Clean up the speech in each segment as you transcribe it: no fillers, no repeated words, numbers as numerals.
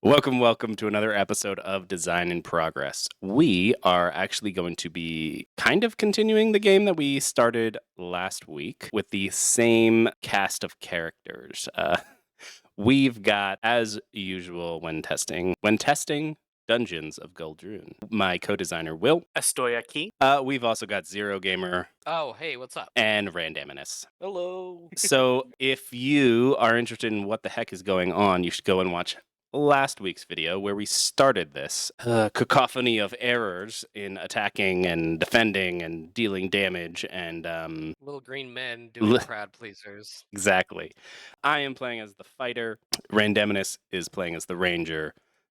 Welcome to another episode of Design in Progress. We are actually going to be kind of continuing the game that we started last week with the same cast of characters. We've got, as usual when testing Dungeons of Gul-Drun, my co-designer Will. Estoy aquí. We've also got Zero Gamer. Oh, hey, what's up? And Randominous. Hello. So if you are interested in what the heck is going on, you should go and watch last week's video where we started this cacophony of errors in attacking and defending and dealing damage and little green men doing crowd pleasers. Exactly. I am playing as the fighter. Randominous is playing as the ranger.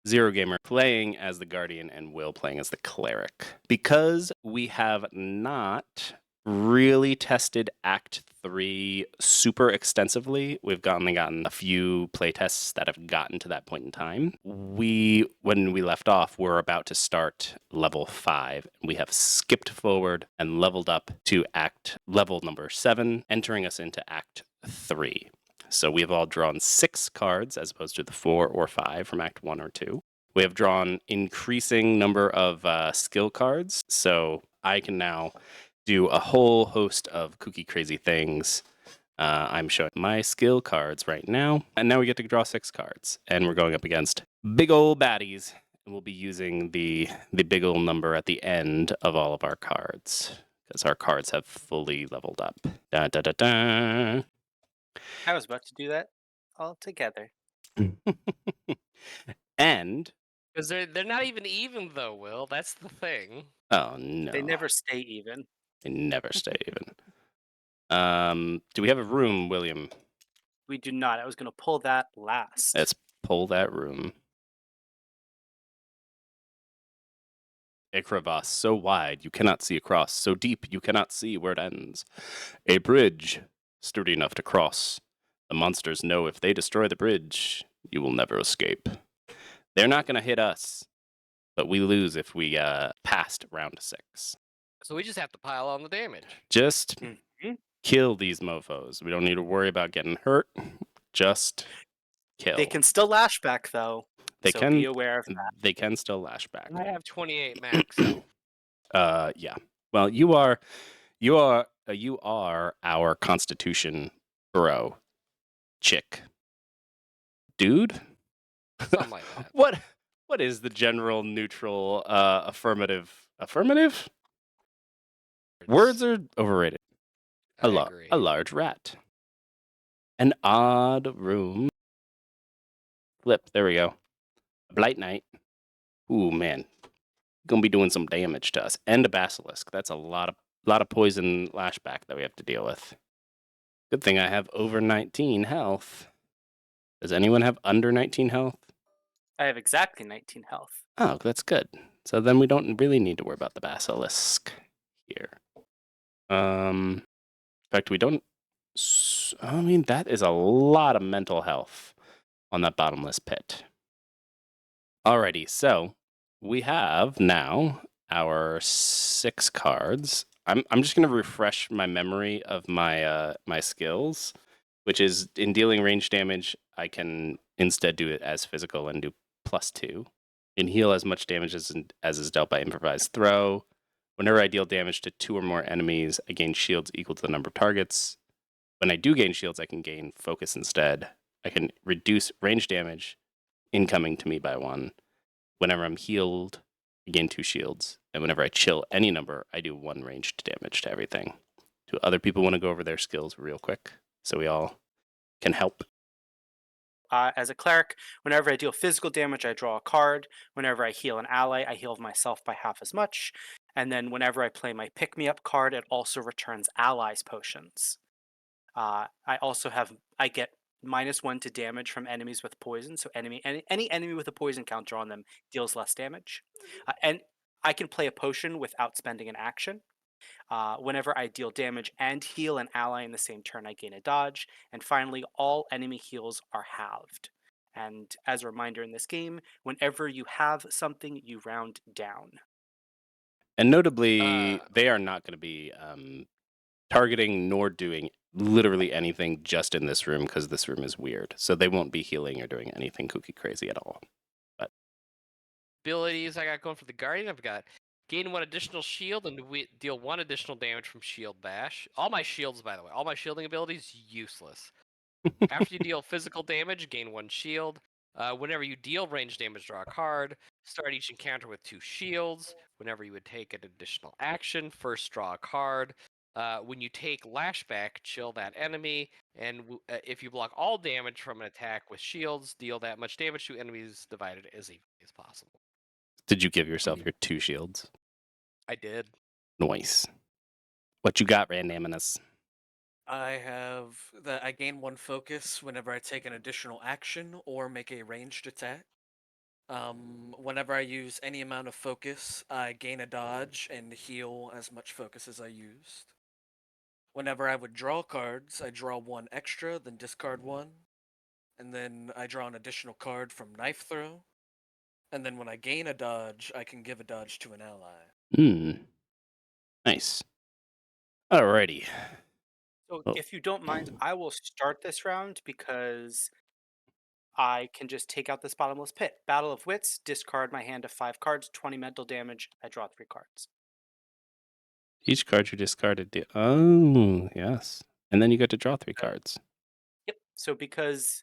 Zero Gamer playing as the guardian, and Will playing as the cleric. Because we have not really tested Act 3 super extensively. We've only gotten a few playtests that have gotten to that point in time. When we left off, we're about to start level 5. We have skipped forward and leveled up to level number 7, entering us into Act 3. So we have all drawn 6 cards as opposed to the 4 or 5 from Act 1 or 2. We have drawn increasing number of skill cards. So I can now do a whole host of kooky crazy things. I'm showing my skill cards right now. And now we get to draw 6 cards. And we're going up against big old baddies. And we'll be using the big old number at the end of all of our cards. Because our cards have fully leveled up. Da, da, da, da. I was about to do that all together. And because they're not even though, Will. That's the thing. Oh no. They never stay even. They never stay even. Do we have a room, William? We do not. I was going to pull that last. Let's pull that room. A crevasse so wide you cannot see across, so deep you cannot see where it ends. A bridge sturdy enough to cross. The monsters know if they destroy the bridge, you will never escape. They're not going to hit us, but we lose if we passed round 6. So we just have to pile on the damage. Just kill these mofos. We don't need to worry about getting hurt. Just kill. They can still lash back, though. So be aware of that. They can still lash back. I have 28 max. Yeah. Well, you are our Constitution bro, chick, dude. Something like that. What is the general neutral affirmative? Affirmative? Words are overrated. A large rat. An odd room. Flip. There we go. A blight knight. Ooh, man. Gonna be doing some damage to us. And a basilisk. That's a lot of poison lashback that we have to deal with. Good thing I have over 19 health. Does anyone have under 19 health? I have exactly 19 health. Oh, that's good. So then we don't really need to worry about the basilisk here. In fact, we don't. I mean, that is a lot of mental health on that bottomless pit. Alrighty, so we have now our 6 cards. I'm just gonna refresh my memory of my my skills, which is in dealing range damage, I can instead do it as physical and do +2. And heal as much damage as is dealt by improvised throw. Whenever I deal damage to 2 or more enemies, I gain shields equal to the number of targets. When I do gain shields, I can gain focus instead. I can reduce range damage incoming to me by 1. Whenever I'm healed, I gain 2 shields. And whenever I chill any number, I do 1 ranged damage to everything. Do other people want to go over their skills real quick so we all can help? As a cleric, whenever I deal physical damage, I draw a card. Whenever I heal an ally, I heal myself by half as much. And then whenever I play my pick-me-up card, it also returns allies potions. I get -1 to damage from enemies with poison. So any enemy with a poison counter on them deals less damage. And I can play a potion without spending an action. Whenever I deal damage and heal an ally in the same turn, I gain a dodge. And finally, all enemy heals are halved. And as a reminder in this game, whenever you have something, you round down. And notably, they are not going to be targeting nor doing literally anything just in this room because this room is weird. So they won't be healing or doing anything kooky crazy at all. Abilities I got going for the Guardian. I've got gain 1 additional shield and deal 1 additional damage from shield bash. All my shields, by the way, all my shielding abilities, useless. After you deal physical damage, gain 1 shield. Whenever you deal range damage, draw a card. Start each encounter with 2 shields. Whenever you would take an additional action, first draw a card. When you take lashback, chill that enemy. And if you block all damage from an attack with shields, deal that much damage to enemies divided as evenly as possible. Did you give yourself your 2 shields? I did. Nice. What you got, Randominous? I have that I gain 1 focus whenever I take an additional action or make a ranged attack. Whenever I use any amount of focus, I gain a dodge and heal as much focus as I used. Whenever I would draw cards, I draw 1 extra, then discard 1. And then I draw an additional card from Knife Throw. And then when I gain a dodge, I can give a dodge to an ally. Nice. Alrighty. So Oh. if you don't mind, I will start this round because I can just take out this bottomless pit. Battle of Wits, discard my hand of 5 cards, 20 mental damage. I draw 3 cards. Each card you discarded. Oh, yes. And then you get to draw 3 cards. Yep. So because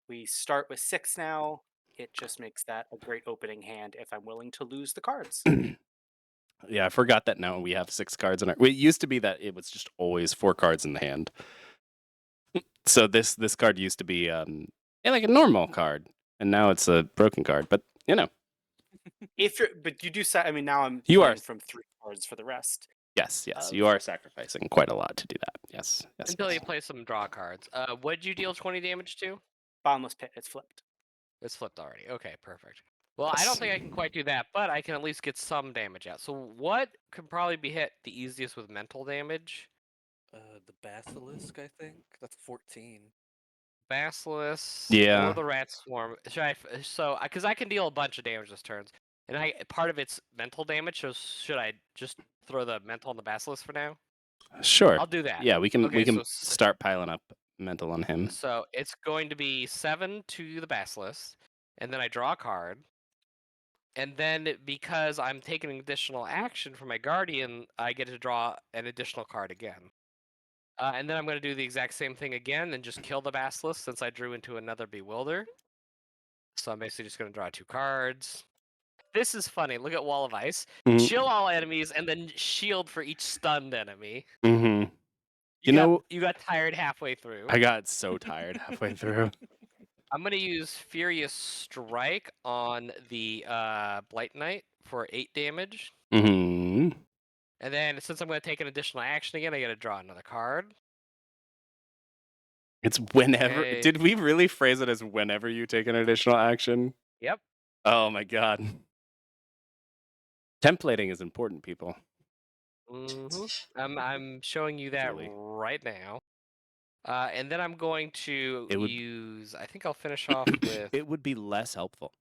we start with 6 now, it just makes that a great opening hand if I'm willing to lose the cards. Yeah, I forgot that now we have 6 cards in our. It used to be that it was just always 4 cards in the hand. So this card used to be like a normal card, and now it's a broken card. But But you do say, I mean, now I'm You playing are- from 3 cards for the rest. yes, you are sacrificing quite a lot to do that. Yes. Until you play some draw cards. What did you deal 20 damage to? Bottomless pit, it's flipped. It's flipped already. Okay, perfect. Well, I don't Yes. think I can quite do that, but I can at least get some damage out. So what can probably be hit the easiest with mental damage? The Basilisk, I think. That's 14. Basilisk Yeah. or the Rat Swarm. Because I can deal a bunch of damage this turns. And part of it's mental damage, so should I just throw the mental on the Basilisk for now? Sure. I'll do that. Yeah, we can Okay, so start piling up mental on him. So it's going to be 7 to the Basilisk, and then I draw a card. And then because I'm taking an additional action for my Guardian, I get to draw an additional card again. And then I'm going to do the exact same thing again and just kill the Basilisk since I drew into another Bewilder. So I'm basically just going to draw 2 cards. This is funny. Look at Wall of Ice. Mhm. Chill all enemies and then shield for each stunned enemy. Mm-hmm. You got tired halfway through. I got so tired halfway through. I'm going to use Furious Strike on the Blight Knight for 8 damage. Mm-hmm. And then since I'm going to take an additional action again, I got to draw another card. It's whenever. Okay. Did we really phrase it as whenever you take an additional action? Yep. Oh my god. Templating is important, people. I'm showing you that Really? right now. And then I'm going to use... I think I'll finish off with... It would be less helpful.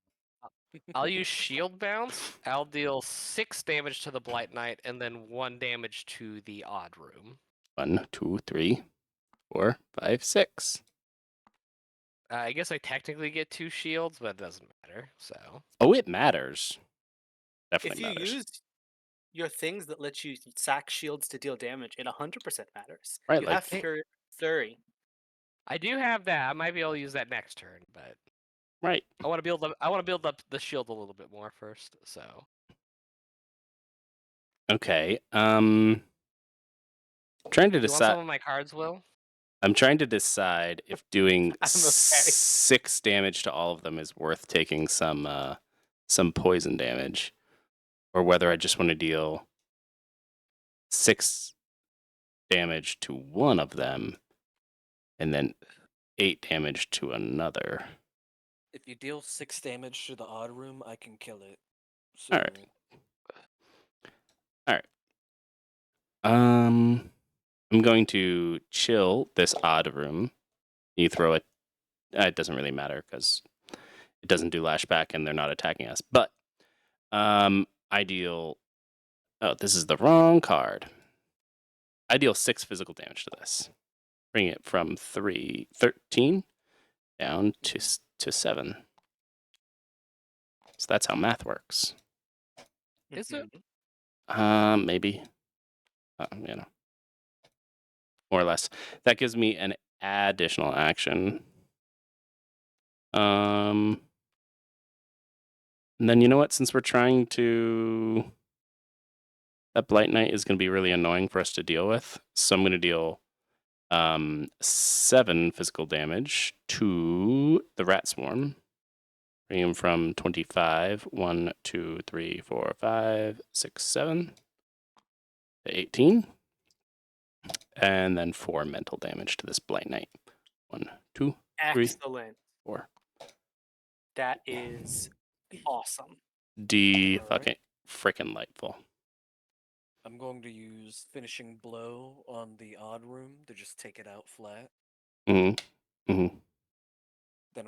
I'll use Shield Bounce. I'll deal 6 damage to the Blight Knight and then 1 damage to the Odd Room. 1, 2, 3, 4, 5, 6. I guess I technically get 2 shields, but it doesn't matter, so... Oh, it matters. If Definitely you matters. use your things that let you sack shields to deal damage, it 100% matters. Right, You like- have Flurry. I do have that. I might be able to use that next turn, but Right. I want to build up the shield a little bit more first. So Okay. Trying to do you want some decide. of my cards, Will? I'm trying to decide if doing I'm okay. 6 damage to all of them is worth taking some poison damage, or whether I just want to deal 6 damage to one of them, and then 8 damage to another. If you deal 6 damage to the Odd Room, I can kill it. All right. I'm going to chill this Odd Room. You throw it. It doesn't really matter because it doesn't do lashback and they're not attacking us. But I deal. Oh, this is the wrong card. I deal 6 physical damage to this. Bring it from 13 down to 7. So that's how math works. Is it? Maybe. More or less. That gives me an additional action. And then you know what? Since we're trying to... That Blight Knight is going to be really annoying for us to deal with. So I'm going to deal 7 physical damage to the Rat Swarm. Bring him from 25, 1, 2, 3, 4, 5, 6, 7, to 18. And then 4 mental damage to this Blight Knight. 1, 2, 3, Excellent. 4. That is awesome. Fucking freaking lightful. I'm going to use Finishing Blow on the odd room to just take it out flat. Then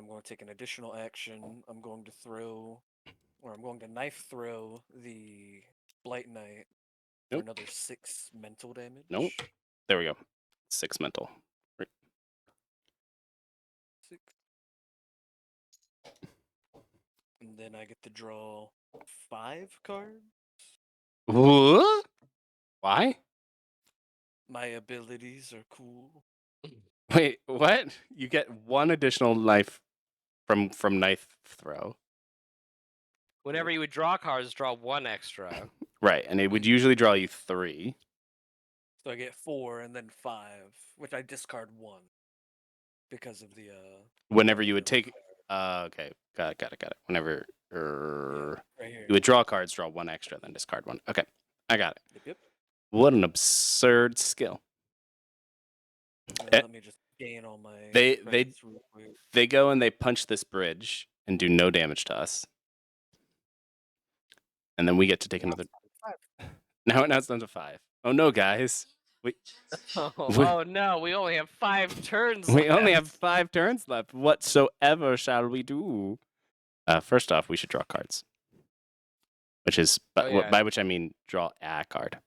I'm going to take an additional action. I'm going to knife throw the Blight Knight for another 6 mental damage. Nope. There we go. 6 mental. Right. 6. And then I get to draw 5 cards. What? Why? My abilities are cool. Wait, what? You get 1 additional knife from knife throw. Whenever you would draw cards, draw 1 extra. Right, and it would usually draw you 3. So I get 4 and then 5, which I discard 1 because of the Whenever you would take okay. Got it. Whenever right here. you would draw cards, draw 1 extra, then discard 1. Okay. I got it. Yep. What an absurd skill. Let me just gain all my credits real quick. They go and they punch this bridge and do no damage to us. And then we get to take another. Now it's down to 5. Oh no, guys. Oh no, we only have 5 turns We left. only have 5 turns left. Whatsoever shall we do? First off, we should draw cards. Which is by which I mean draw a card.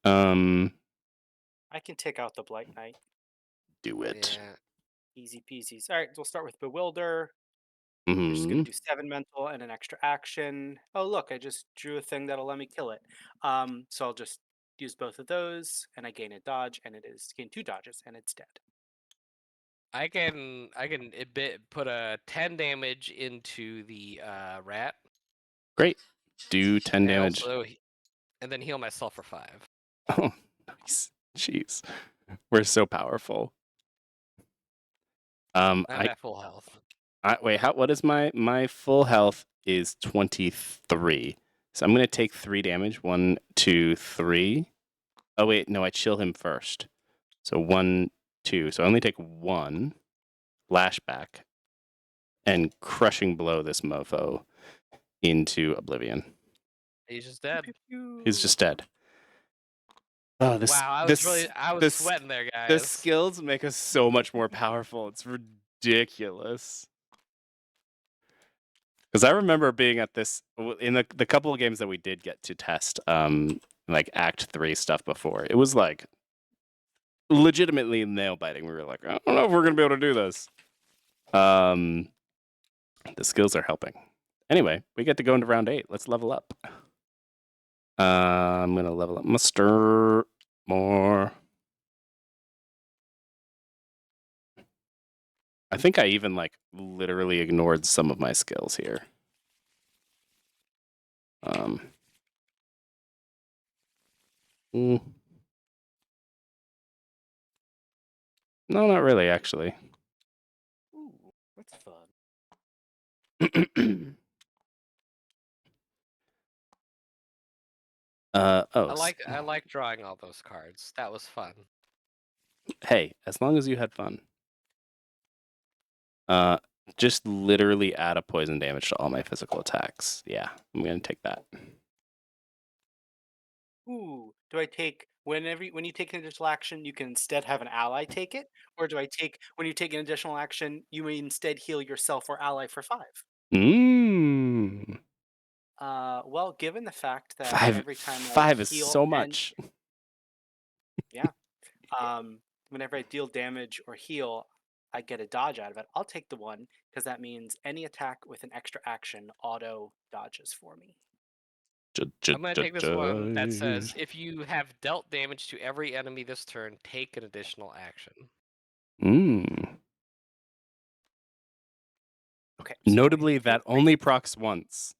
I can take out the Blight Knight. Do it. Yeah. Easy peasy. All right, we'll start with Bewilder. We're just going to do 7 mental and an extra action. Oh, look, I just drew a thing that'll let me kill it. So I'll just use both of those, and I gain a dodge, and it is gain 2 dodges, and it's dead. I can put a 10 damage into the rat. Great. Do 10 damage. And then heal myself for 5. Oh, nice. Jeez. We're so powerful. I'm at full health. Wait, what is my full health is 23. So I'm going to take 3 damage. 1, 2, 3. Oh, wait. No, I chill him first. So 1, 2. So I only take 1 lashback and crushing blow this mofo into oblivion. He's just dead. He's just dead. Oh, wow, I was sweating there, guys. The skills make us so much more powerful. It's ridiculous. Because I remember being at this in the couple of games that we did get to test, like Act 3 stuff before. It was like legitimately nail biting. We were like, I don't know if we're gonna be able to do this. The skills are helping. Anyway, we get to go into round 8. Let's level up. I'm gonna level up Mr. More. I think I even like literally ignored some of my skills here. No, not really, actually. Ooh, that's fun. I like drawing all those cards. That was fun. Hey, as long as you had fun. Just literally add a poison damage to all my physical attacks. Yeah, I'm gonna take that. Ooh, do I take when you take an additional action, you can instead have an ally take it, or do I take when you take an additional action, you may instead heal yourself or ally for 5? Well, given the fact that every time 5 I is heal so much. Whenever I deal damage or heal, I get a dodge out of it. I'll take the 1 because that means any attack with an extra action auto dodges for me. I'm going to take this one that says, if you have dealt damage to every enemy this turn, take an additional action. Okay. so Notably, we that heal only procs once.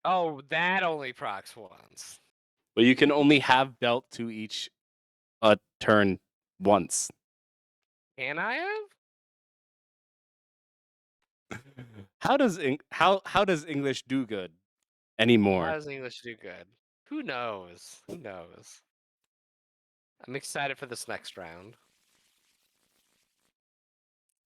Oh, that only procs once. But you can only have dealt to each a turn once. Can I have? How does English do good anymore? How does English do good? Who knows? Who knows? I'm excited for this next round.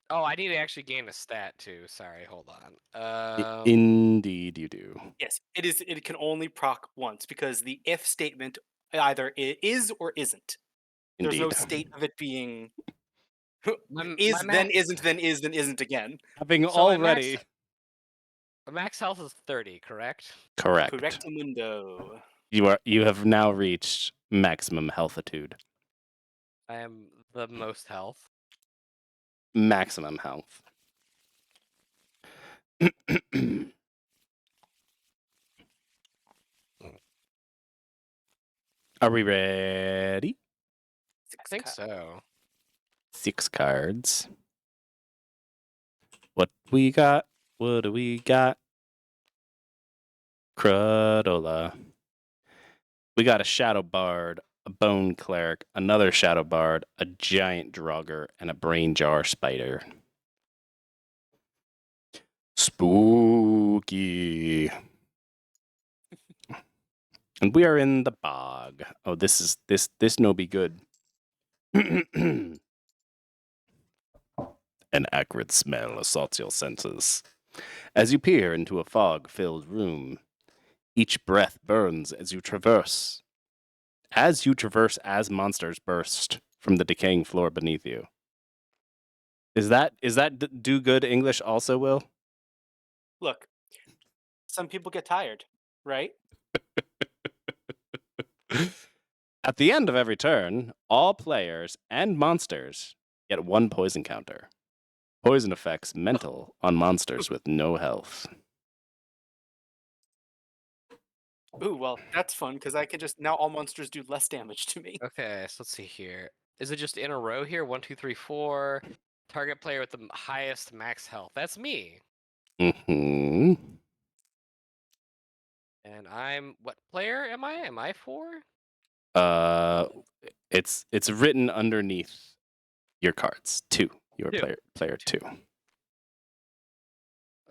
Oh, I need to actually gain a stat too. Sorry, hold on. Indeed, you do. Yes, it is. It can only proc once because the if statement either is or isn't. There's no Indeed. state of it being My then isn't, then is, then isn't again. Having So my already max health is 30, correct? correct. Correctamundo. You have now reached maximum healthitude. I am the most health. Maximum health. Are we ready? I think so. 6 cards. What we got? What do we got? Crudola. We got a Shadow Bard, a Bone Cleric, another Shadow Bard, a Giant Draugr, and a Brain Jar Spider. Spooky. And we are in the bog. Oh, this no be good. An acrid smell assaults your senses. As you peer into a fog-filled room, each breath burns as you traverse. As monsters burst from the decaying floor beneath you. Is that do good English also, Will? Look, some people get tired, right? At the end of every turn, all players and monsters get 1 poison counter. Poison effects mental on monsters with no health. Ooh, well, that's fun because I can just now all monsters do less damage to me. Okay, so let's see here. Is it just in a row here? 1, 2, 3, 4. Target player with the highest max health. That's me. Mm-hmm. And I'm what player am I? Am I 4? It's written underneath your cards. 2. Your Two. player 2.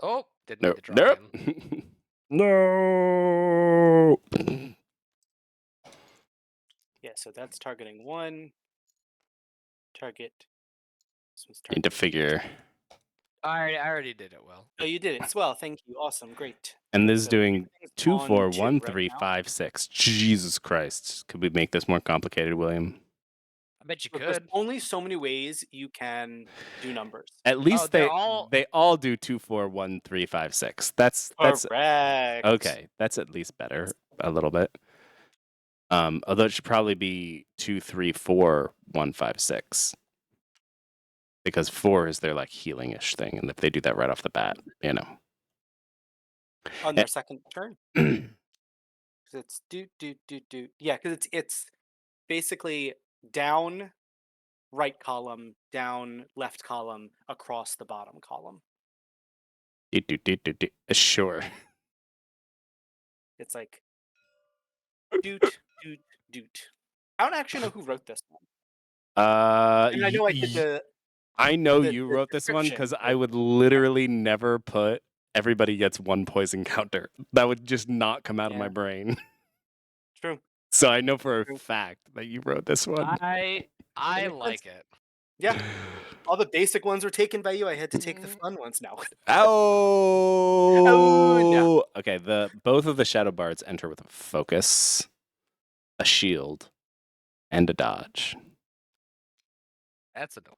Oh, didn't need Nope. to draw him. No. Yeah, so that's targeting 1. Target. This one's Need to targeting. figure. I already did it well. Oh, you did it. Swell. Thank you. Awesome. Great. And this is So doing everything's 2, on 4, 2 1, right 3, now. 5, 6. Jesus Christ! Could we make this more complicated, William? I bet you Look, there's could. only so many ways you can do numbers. At least they're all- they all do 2, 4, 1, 3, 5, 6. That's Correct. okay. That's at least better a little bit. Although it should probably be 2, 3, 4, 1, 5, 6. Because 4 is their like healing-ish thing, and if they do that right off the bat, you know. On their second turn. Because it's do. Yeah, because it's basically down right column, down left column, across the bottom column. Sure. It's like doot. I don't actually know who wrote this one. And I know I did the. I know the- you the wrote this one description, because but- I would literally never put everybody gets 1 poison counter. That would just not come out of my Yeah. brain. True. So I know for a True. fact that you wrote this one. I makes like it. Yeah. All the basic ones were taken by you. I had to take the fun ones now. Oh, okay. Both of the Shadow Bards enter with a focus, a shield, and a dodge. That's adorable.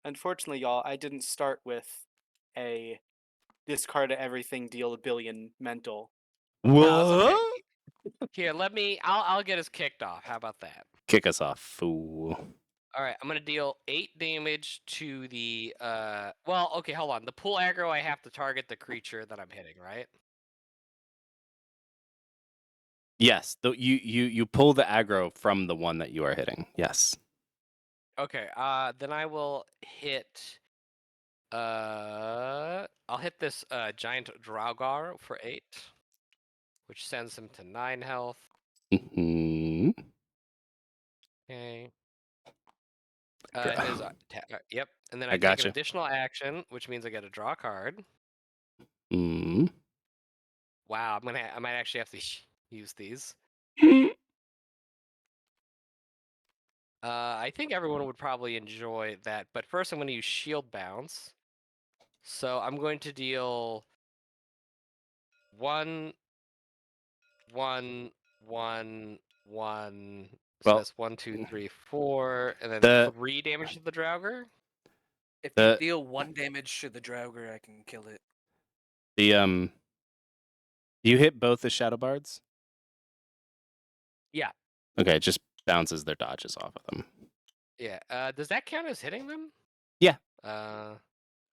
Unfortunately, y'all, I didn't start with a discard of everything, deal a billion mental. No, it's What? okay. Here, I'll get us kicked off. How about that? Kick us off, fool. All right, I'm gonna deal 8 damage to the. Well, okay, hold on. The pull aggro, I have to target the creature that I'm hitting, right? Yes, you pull the aggro from the one that you are hitting. Yes. Okay. Then I will hit. I'll hit this giant Draugar for 8, which sends him to 9 health. Hmm. Okay. Gra- Yep. And then I I take an gotcha. additional action, which means I get to draw a card. Mm. Wow, I might actually have to use these. I think everyone would probably enjoy that, but first I'm going to use Shield Bounce. So I'm going to deal 1, 1, 1, 1. So Well, that's 1, 2, 3, 4, and then the 3 damage to the Draugr. If you The- deal 1 damage to the Draugr, I can kill it. you hit both the Shadow Bards? Yeah. Okay, it just bounces their dodges off of them. Yeah. Does that count as hitting them? Yeah. No,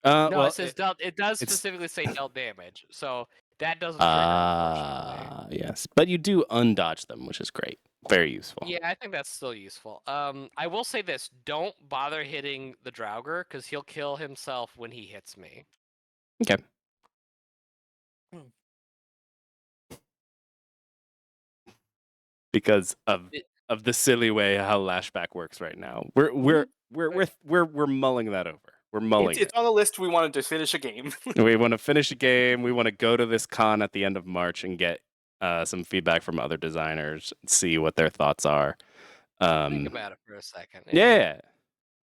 Well, it says dealt. It does it's- specifically say dealt damage, so that doesn't trigger, unfortunately. Yes, but you do undodge them, which is great. Very useful. Yeah, I think that's still useful. I will say this: don't bother hitting the Draugr because he'll kill himself when he hits me. Okay. Because of the silly way how Lashback works right now, we're mulling that over. We're mulling It's on the list. We wanted to finish a game. We want to finish a game. We want to go to this con at the end of March and get some feedback from other designers, see what their thoughts are. Think about it for a second. Yeah.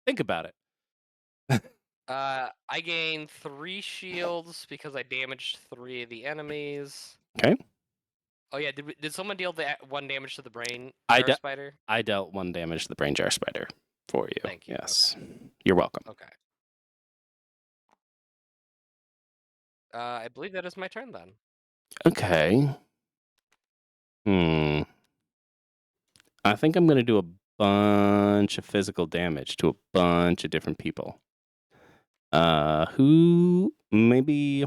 Think about it. I gain 3 shields because I damaged 3 of the enemies. Okay. Oh yeah, did someone deal the 1 damage to the brain I jar spider? I dealt 1 damage to the brain jar spider for you. Thank you. Yes. You're welcome. Okay. I believe that is my turn then. Okay. I think I'm going to do a bunch of physical damage to a bunch of different people. Who maybe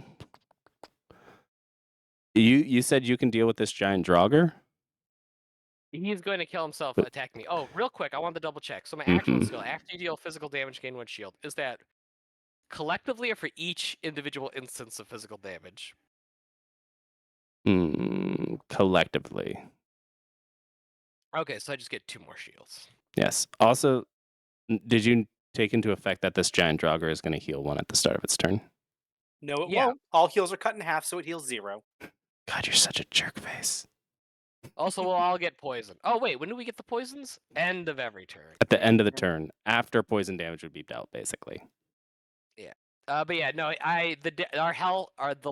you said you can deal with this giant Draugr? He's going to kill himself attacking me. Oh, real quick, I want to double check. So my actual skill, after you deal physical damage, gain 1 shield, is that collectively or for each individual instance of physical damage? Collectively. Okay, so I just get 2 more shields. Yes. Also, did you take into effect that this giant Draugr is going to heal 1 at the start of its turn? No, it Yeah. won't. All heals are cut in half, so it heals 0. God, you're such a jerk face. Also, we'll all get poisoned. Oh wait, when do we get the poisons? End of every turn. At the end of the turn, after poison damage would be dealt, basically. Yeah. But yeah, no, the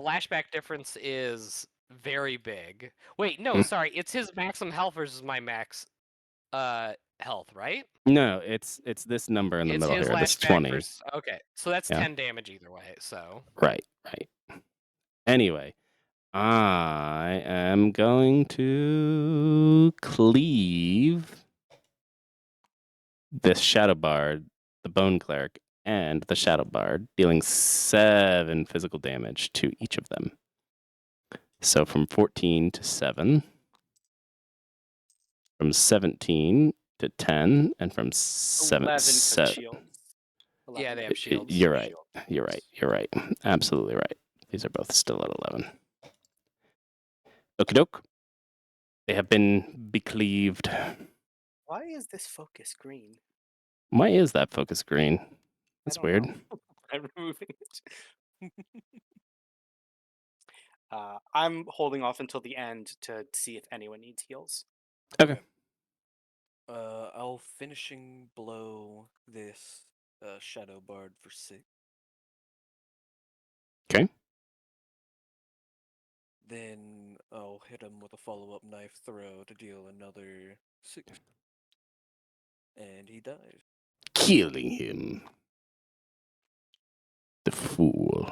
lashback difference is very big. Wait, no, sorry, it's his maximum health versus my max health, right? No, it's this number in the middle his here. This lashback 20. versus, okay, so that's Yeah. 10 damage either way. So Right. Anyway, I am going to cleave this Shadow Bard, the Bone Cleric, and the Shadow Bard, dealing 7 physical damage to each of them. So from 14 to 7, from 17 to 10, and from 7 11 7. shields. yeah, they have shields. You're right. You're right. Absolutely right. These are both still at 11. Okie doke. They have been becleaved. Why is this focus green? Why is that focus green? That's weird. I'm removing it. I'm holding off until the end to see if anyone needs heals. Okay. I'll finishing blow this Shadow Bard for 6. Okay. Then I'll hit him with a follow-up knife throw to deal another 6. And he dies. Killing him. The fool.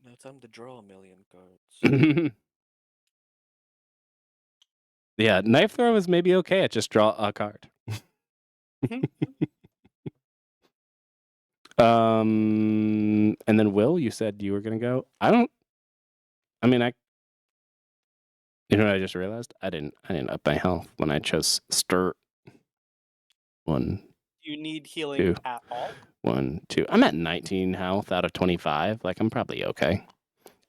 Now time to draw a million cards. Yeah, knife throw is maybe okay. Just draw a card. And then Will, you said you were gonna go. You know what I just realized? I didn't up my health when I chose stir. 1, Do you need healing 2, at all? 1, 2. I'm at 19 health out of 25. Like I'm probably okay.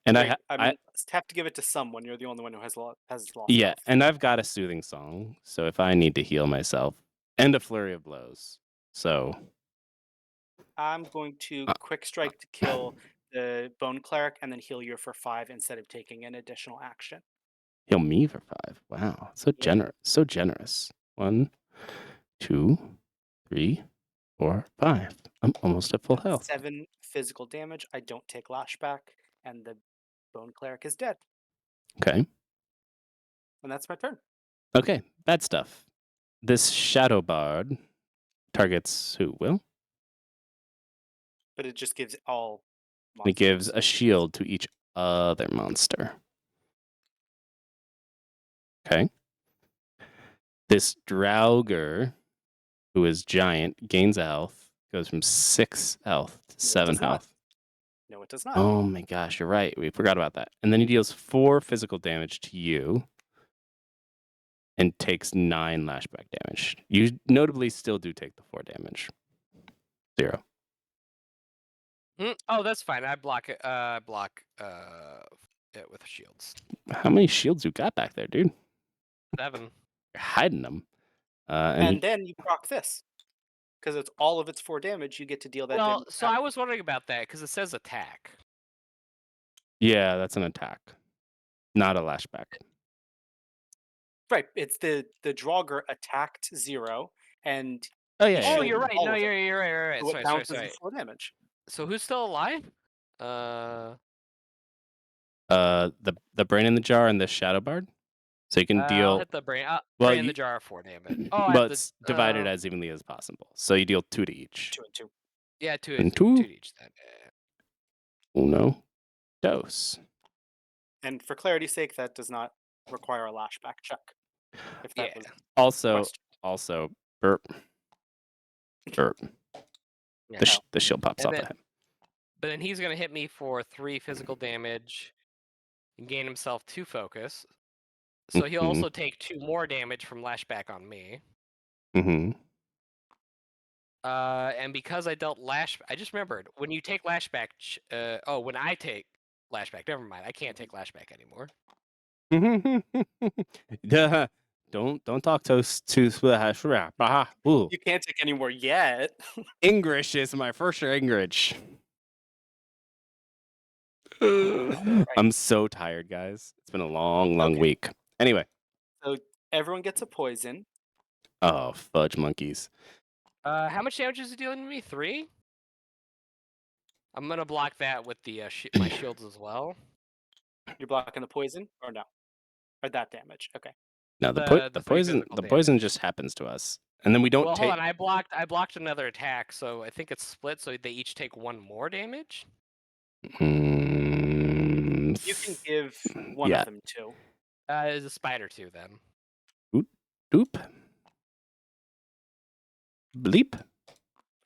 And Great. I have to give it to someone. You're the only one who has lost yeah, health. and I've got a soothing song, so if I need to heal myself, and a flurry of blows. So I'm going to quick strike to kill the bone cleric and then heal you for 5 instead of taking an additional action. heal me for 5. Wow, so generous, so generous. 1, 2, 3, 4, 5. I'm almost at full health. 7 physical damage. I don't take lashback, and the bone cleric is dead. Okay. And that's my turn. Okay, bad stuff. This shadow bard targets who? Will? But it just gives all It gives monsters. a shield to each other monster. Okay. This Draugr, who is giant, gains health, goes from 6 health to 7 does not. health. No, it does not. Oh my gosh, you're right. We forgot about that. And then he deals 4 physical damage to you and takes 9 lashback damage. You notably still do take the 4 damage. 0. Oh, that's fine. I block it. It with shields. How many shields you got back there, dude? 7. You're hiding them. And then you proc this. Because it's all of its 4 damage, you get to deal that Well, damage. so I was wondering about that because it says attack. Yeah, that's an attack, not a lashback. Right. It's the Draugr attacked 0, and Oh yeah. he Oh, yeah, shielded you're right. all No, of it. you're right. So it Sorry. bounces the 4 damage. So who's still alive? The brain in the jar and the shadow bard. So you can I'll deal. hit the brain. Well, Brain in the jar 4 damage. Oh, well, it's divided as evenly as possible. So you deal 2 to each. 2 and 2. Yeah, 2 And is 2 to each then. Uno, dos. And for clarity's sake, that does not require a lashback check. If that was Also, burp. Yeah. The shield pops off of him. But then he's gonna hit me for 3 physical damage and gain himself 2 focus. So he'll also take 2 more damage from lashback on me. Mm-hmm. And because I dealt I just remembered when you take lashback. When I take lashback, never mind. I can't take lashback anymore. Don't talk to you can't take any more yet. English is my first English. I'm so tired, guys. It's been a long week. Anyway. So everyone gets a poison. Oh, fudge monkeys. How much damage is he dealing to me? 3? I'm gonna block that with the my shields as well. You're blocking the poison, or no? Or that damage? Okay. No, the poison just happens to us, and then we don't take. Hold on, I blocked another attack, so I think it's split. So they each take 1 more damage. You can give one of them 2. Is a spider 2 then? Doop. Bleep.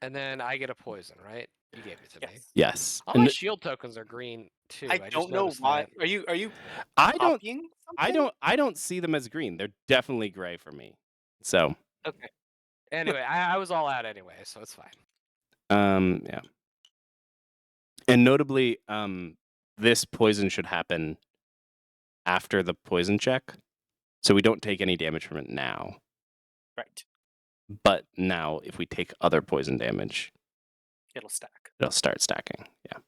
And then I get a poison, right? You gave it to me. Yes. All my shield tokens are green too. I don't know why. Are you? I don't see them as green. They're definitely gray for me. So. Okay. Anyway, I was all out anyway, so it's fine. Yeah. And notably, this poison should happen after the poison check, so we don't take any damage from it now. Right. But now, if we take other poison damage, it'll stack. It'll start stacking. Yeah.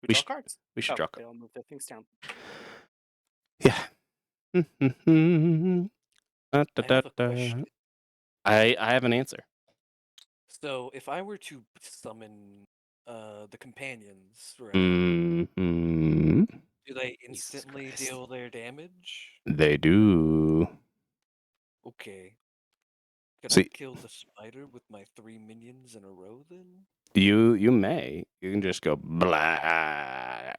We draw cards. We should draw. They'll move their things down. Yeah. I have a question. I have an answer. So if I were to summon the companions, right? Do they instantly deal their damage? They do. Okay. Can I kill the spider with my 3 minions in a row then? You may. You can just go blah.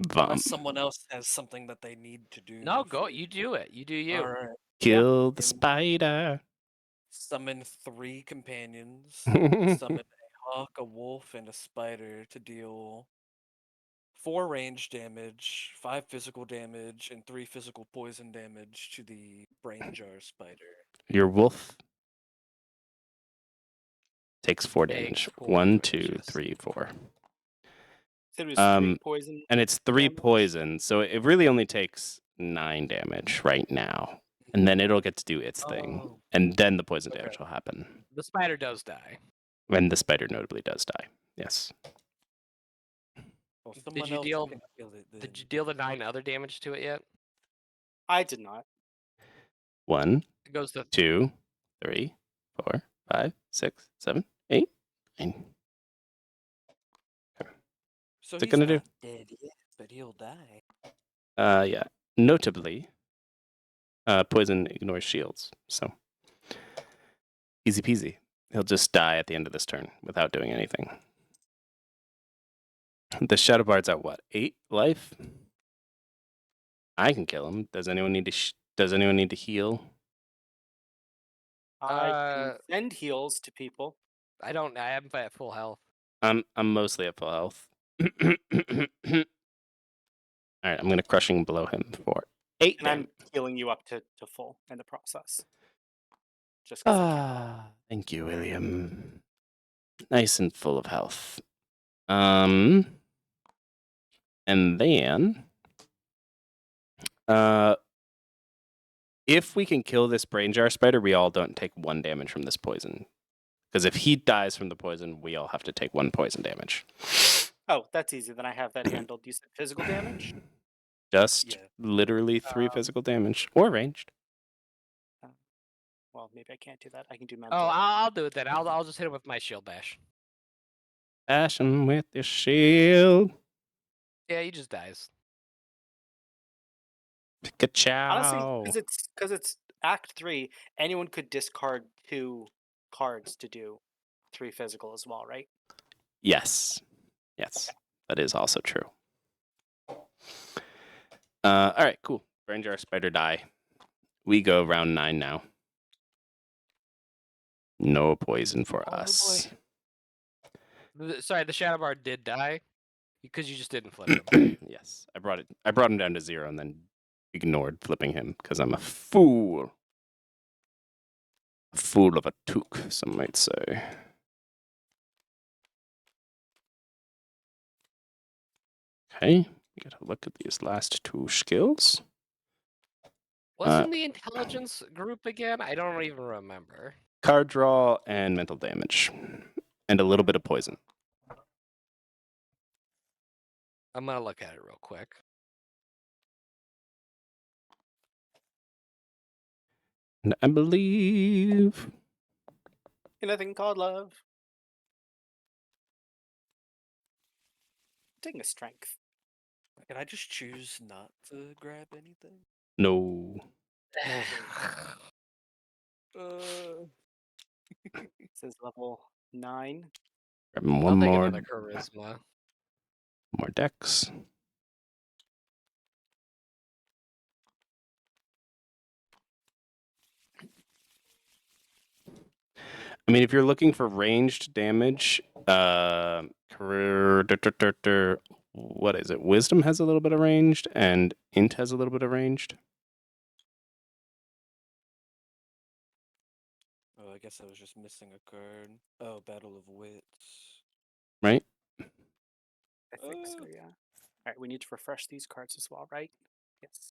Unless someone else has something that they need to do. No, go. You do it. You do you. All right. Kill the spider. Summon 3 companions. Summon a hawk, a wolf, and a spider to deal 4 range damage, 5 physical damage, and 3 physical poison damage to the brain jar spider. Your wolf takes 4 Takes damage. 4 1, damage, 2, yes. 3, 4. Said it was 3 poison. And it's 3 damage? poison, so it really only takes 9 damage right now. And then it'll get to do its thing. Oh. And then the poison Okay. damage will happen. The spider does die. And the spider notably does die. Yes. Well, Did someone you else deal- can kill it then. Did you deal the 9 other damage to it yet? I did not. 1, It goes to 2, 3, 4, 5, 6, 7, 8, 9. So What's it he's gonna do? not dead yet, but he'll die. Yeah. Notably, poison ignores shields, so easy peasy. He'll just die at the end of this turn without doing anything. The Shadow Bard's at what? 8 life? I can kill him. Does anyone need to heal? I can send heals to people. I haven't at full health. I'm mostly at full health. All right, I'm gonna crushing blow him for 8 And damage. I'm healing you up to full in the process. Just because I can. Thank you, William. Nice and full of health. And then, if we can kill this brain jar spider, we all don't take 1 damage from this poison. Because if he dies from the poison, we all have to take 1 poison damage. Oh, that's easy. Then I have that handled. You said physical damage? Just Yeah. literally 3 physical damage or ranged. Well, maybe I can't do that. I can do mental. Oh, I'll do it then. I'll just hit him with my shield bash. Bash him with your shield. Yeah, he just dies. Ka-chow. Honestly, because it's Act 3, anyone could discard 2 cards to do 3 physical as well, right? Yes. That is also true. All right, cool. Brain jar spider die. We go round 9 now. No poison for us. Sorry, the Shadow Bard did die because you just didn't flip him. Yes, I brought him down to 0 and then ignored flipping him because I'm a fool. A fool of a took, some might say. Okay, we gotta look at these last 2 skills. What's in the intelligence group again? I don't even remember. Card draw and mental damage. And a little bit of poison. I'm gonna look at it real quick. And I believe Anything called love. I'm taking a strength. Can I just choose not to grab anything? no. This is level 9. Grabbing I'll one take more another charisma. dex. I mean, if you're looking for ranged damage, what is it? Wisdom has a little bit of ranged, and Int has a little bit of ranged. Oh, I guess I was just missing a card. Oh, Battle of Wits. Right? I think so, yeah. Alright, we need to refresh these cards as well, right? Yes.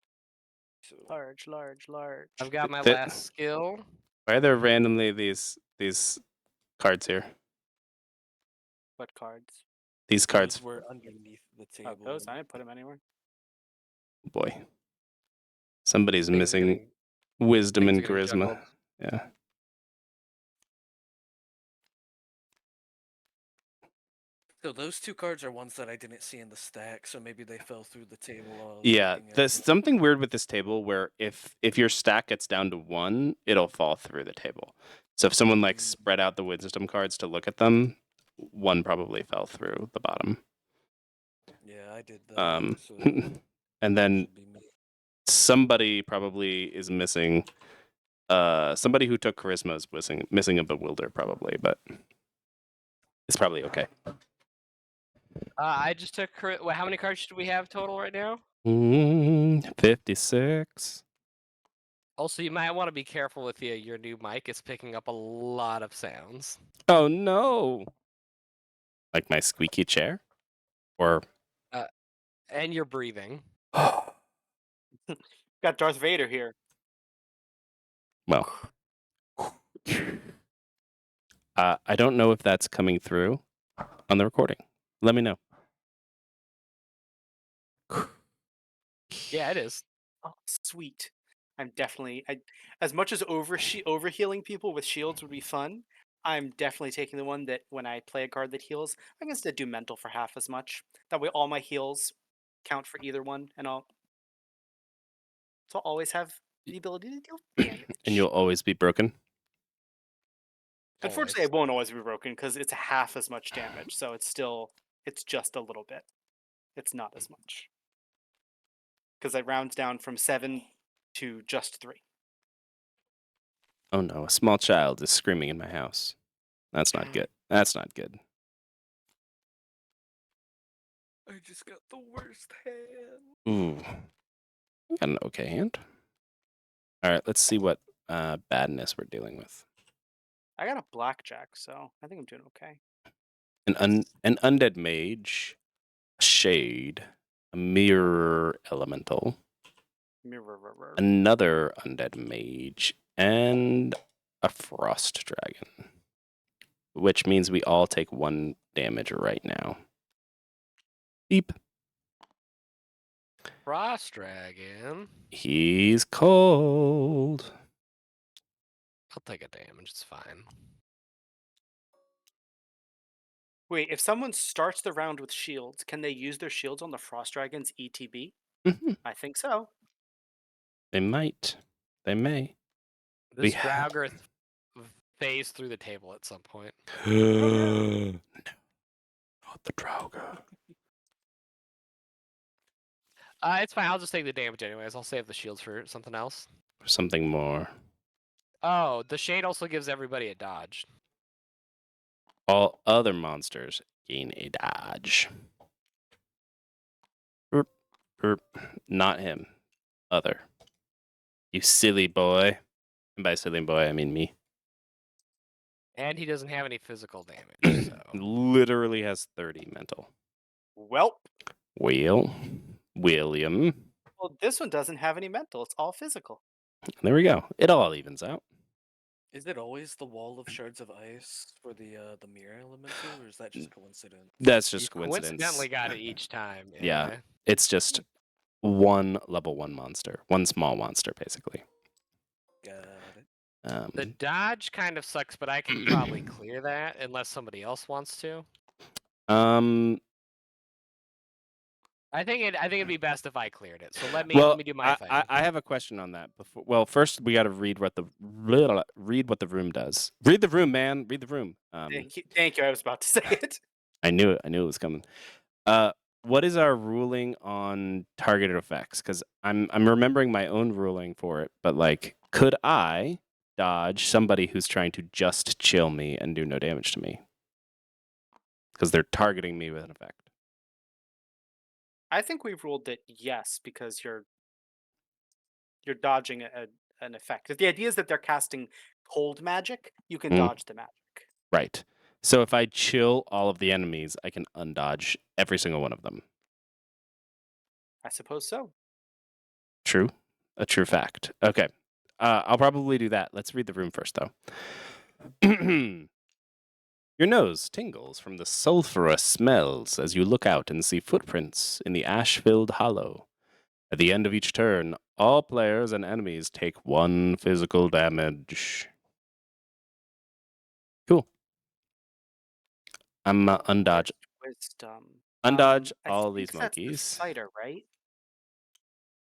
So, Large. I've got my Fit. last skill. Why are there randomly these cards here? What cards? These cards, those were underneath the Oh, table. those? I didn't put them anywhere. boy. Somebody's Things are missing getting- wisdom things and are getting charisma. juggled. Yeah. So those 2 cards are ones that I didn't see in the stack, so maybe they fell through the table. While I was Yeah, looking at there's them. something weird with this table where if your stack gets down to 1, it'll fall through the table. So if someone like spread out the wisdom cards to look at them, 1 probably fell through the bottom. Yeah, I did that. Um, So and then should be me. somebody probably is missing. Somebody who took charisma is missing a bewilder probably, but it's probably okay. I just took. How many cards should we have total right now? 56. Also, you might want to be careful with your new mic. It's picking up a lot of sounds. Oh no! Like my squeaky chair, or And you're breathing. Got Darth Vader here. well. I don't know if that's coming through on the recording. Let me know. Yeah, it is. Oh, sweet. I'm definitely as much as overhealing people with shields would be fun. I'm definitely taking the one that when I play a card that heals, I can instead do mental for half as much. That way, all my heals count for either one, and so I'll always have the ability to deal damage. And you'll always be broken. Unfortunately, I won't always be broken because it's half as much damage, so it's just a little bit. It's not as much because it rounds down from 7 to just 3. Oh no, a small child is screaming in my house. That's not good. That's not good. I just got the worst hand. Ooh. I got an okay hand. Alright, let's see what badness we're dealing with. I got a blackjack, so I think I'm doing okay. An undead mage, a shade, a mirror elemental, Mirror. another undead mage, and a frost dragon. Which means we all take 1 damage right now. Beep. Frost Dragon. He's cold. I'll take a damage. It's fine. Wait, if someone starts the round with shields, can they use their shields on the Frost Dragon's ETB? Mhm. I think so. They might. They may. This have- Draugr phase through the table at some point. No. Not the Draugr. It's fine. I'll just take the damage anyways. I'll save the shields for something else. Or something more. Oh, the shade also gives everybody a dodge. All other monsters gain a dodge. Burp, burp. Not him. Other. You silly boy. And by silly boy, I mean me. And he doesn't have any physical damage, so. Literally has 30 mental. Welp. William. Well, this one doesn't have any mental. It's all physical. There we go. It all evens out. Is it always the wall of shards of ice for the mirror elemental, or is that just coincidence? That's just You coincidence. coincidentally got it each time. Yeah. It's just one level 1 monster. One small monster, basically. Got it. The dodge kind of sucks, but I can probably clear that unless somebody else wants to. I think it'd be best if I cleared it. So let me do my thing. I have a question on that. Well, first we got to read what the room does. Read the room, man. Read the room. Thank you. I was about to say it. I knew it. I knew it was coming. What is our ruling on targeted effects? Because I'm remembering my own ruling for it, but like, could I dodge somebody who's trying to just chill me and do no damage to me? Because they're targeting me with an effect. I think we've ruled that yes, because you're dodging an effect. If the idea is that they're casting cold magic, you can dodge the magic. Right. So if I chill all of the enemies, I can undodge every single one of them. I suppose so. True. A true fact. Okay. I'll probably do that. Let's read the room first, though. Your nose tingles from the sulphurous smells as you look out and see footprints in the ash-filled hollow. At the end of each turn, all players and enemies take 1 physical damage. Cool. I'm undodge. Wisdom. Undodge I all think these that's the monkeys. fighter, right?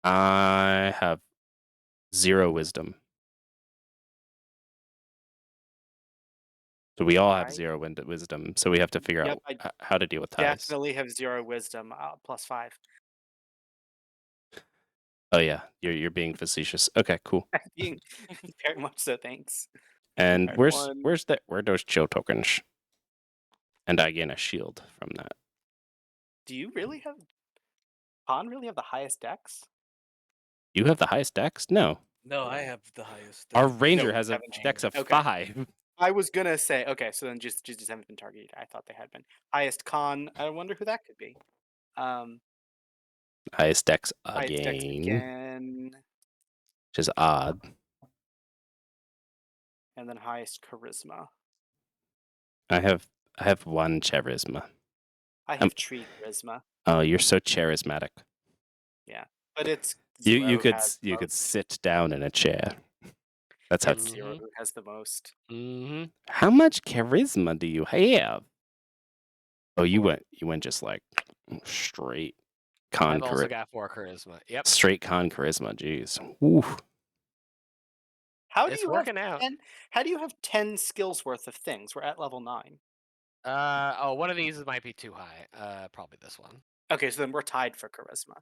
I have 0 wisdom. So we all have Right. 0 wisdom, so we have to figure Yep, out I how to deal with ties. definitely have 0 wisdom, +5. Oh yeah, you're being facetious. Okay, cool. Being very much so, thanks. And Alright, where are those chill tokens? And I gain a shield from that. do you really have Khan really have the highest dex? You have the highest dex? No. No, I have the highest. Our dex. ranger No, has a haven't dex of Okay. 5. I was gonna say, okay, so then just haven't been targeted. I thought they had been. Highest Khan, I wonder who that could be. Highest dex Highest dex again, again, which is odd. and then highest charisma. I have 1 charisma. I have tree charisma. Oh, you're so charismatic. Yeah, but it's You Zero you who could has the you could most. sit down in a chair. That's how. It's Zero who has the most. How much charisma do you have? Oh, you 4. went just like straight I've also got 4 charisma. Yep. straight con charisma. Jeez. Ooh. How do It's you working have out. 10? How do you have 10 skills worth of things? We're at level 9. Oh, one of these might be too high. Probably this one. Okay, so then we're tied for charisma.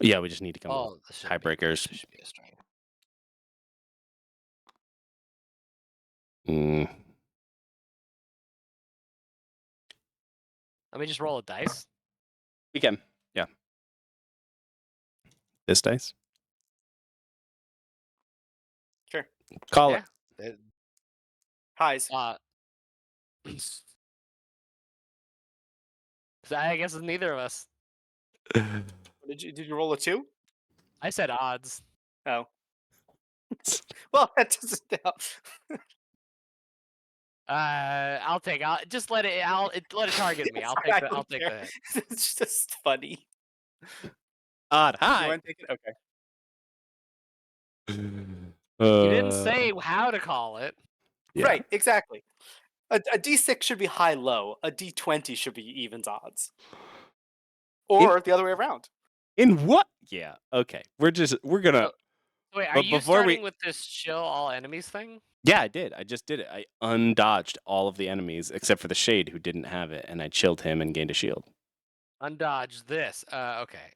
Yeah, we just need to come up Oh, with this should be- tiebreakers. this should be a strength. Let me just roll a dice. We can. Yeah. This dice. Sure. Call Yeah. Highs. I guess it's neither of us. it. Did you roll a 2? I said odds. Oh. Well, that doesn't help. I'll take. Just let it. Let it target me. I'll Sorry, I take the. don't I'll take care. the hit. It's just funny. Odd. You Hi. want to take it? Okay. You didn't say how to call it. Yeah. Right, exactly. A D6 should be high-low. A D20 should be evens odds. Or the other way around. In what? Yeah. Okay. We're gonna. Wait, are But you before starting with this chill all enemies thing? Yeah, I did. I just did it. I undodged all of the enemies except for the Shade who didn't have it, and I chilled him and gained a shield. Undodge this. Okay.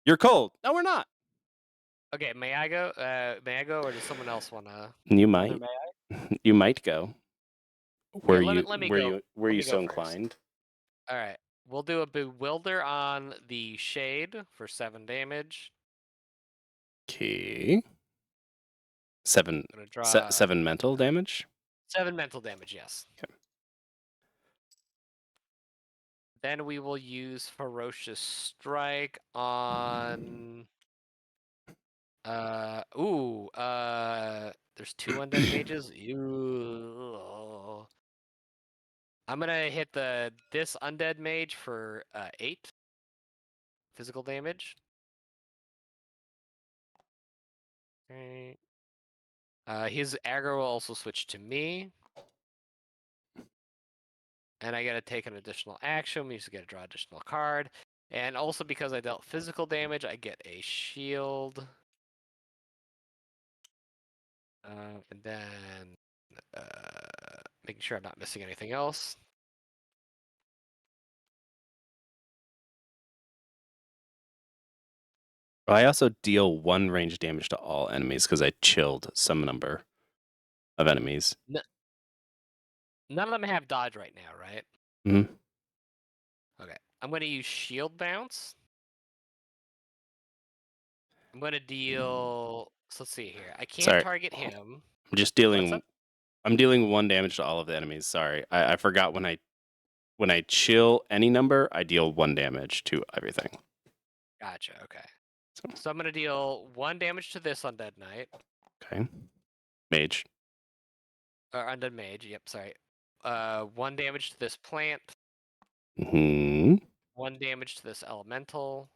You're cold. No, we're not. Okay. May I go? Or does someone else wanna? You Neither might. may I. You might go. Were you so first. inclined? All right. We'll do a bewilder on the Shade for 7 damage. Okay. 7 I'm gonna draw 7 mental damage. 7 mental damage. Yes. Okay. Then we will use Ferocious Strike on. There's 2 undead mages. Ew. I'm gonna hit this undead mage for 8 physical damage. Okay. His aggro will also switch to me. And I gotta take an additional action. We just gotta draw additional card. And also because I dealt physical damage, I get a shield. And then making sure I'm not missing anything else. I also deal 1 range damage to all enemies because I chilled some number of enemies. None of them have dodge right now, right? Mm-hmm. Okay. I'm gonna use shield bounce. I'm gonna deal. So let's see here. I can't target him. I'm just dealing. I'm dealing 1 damage to all of the enemies. Sorry, I forgot when I chill any number, I deal 1 damage to everything. Gotcha. Okay. So I'm gonna deal 1 damage to this undead knight. Okay. Mage. Or undead mage. Yep. Sorry. 1 damage to this plant. 1 damage to this elemental.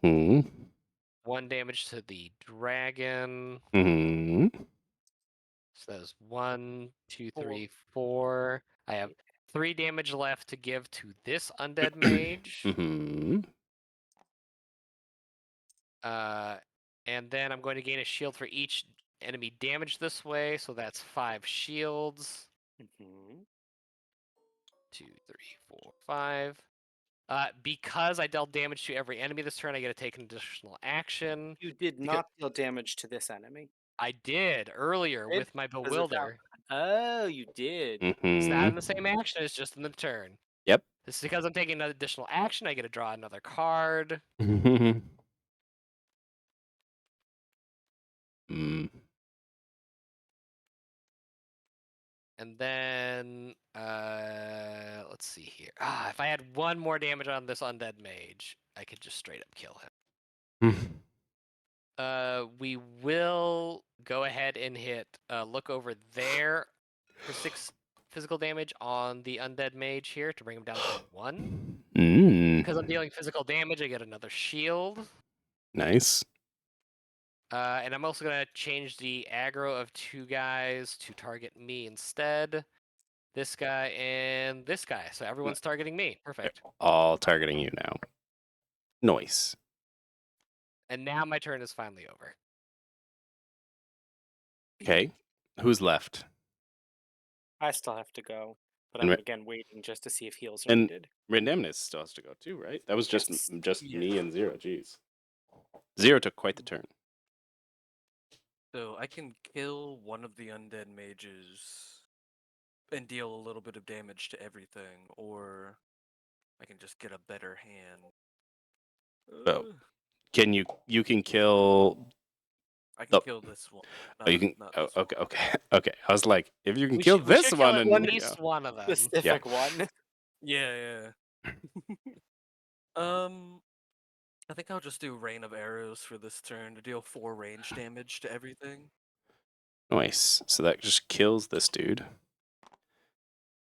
1 damage to the dragon. So that's 1, 2, 3, 4. I have 3 damage left to give to this undead mage. And then I'm going to gain a shield for each enemy damage this way, so that's 5 shields. Mhm. 2, 3, 4, 5. Because I dealt damage to every enemy this turn, I get to take an additional action. You did not deal damage to this enemy. I did earlier Did? with my Because of Bewilder. Oh, you did. It's not Mhm. in the same action, it's just in the turn. Yep. This is because I'm taking an additional action, I get to draw another card. Mm. And then, let's see here. If I had one more damage on this undead mage, I could just straight up kill him. We will go ahead and hit look over there for 6 physical damage on the undead mage here to bring him down to 1. Because I'm dealing physical damage, I get another shield. Nice. And I'm also going to change the aggro of 2 guys to target me instead. This guy and this guy. So everyone's targeting me. Perfect. All targeting you now. Nice. And now my turn is finally over. Okay. Who's left? I still have to go, but And I'm Ra- again waiting just to see if heals are and needed. Randemnus still has to go too, right? That was just Yes. me and Zero. Jeez. Zero took quite the turn. So I can kill one of the undead mages and deal a little bit of damage to everything, or I can just get a better hand. So you can kill. I can Oh. kill this one. Oh, you can. Not Oh, this one. okay. I was like, if you can We kill should, we this should kill one, at and least one of them. Specific one. Yeah. I think I'll just do Rain of Arrows for this turn to deal 4 range damage to everything. Nice. So that just kills this dude.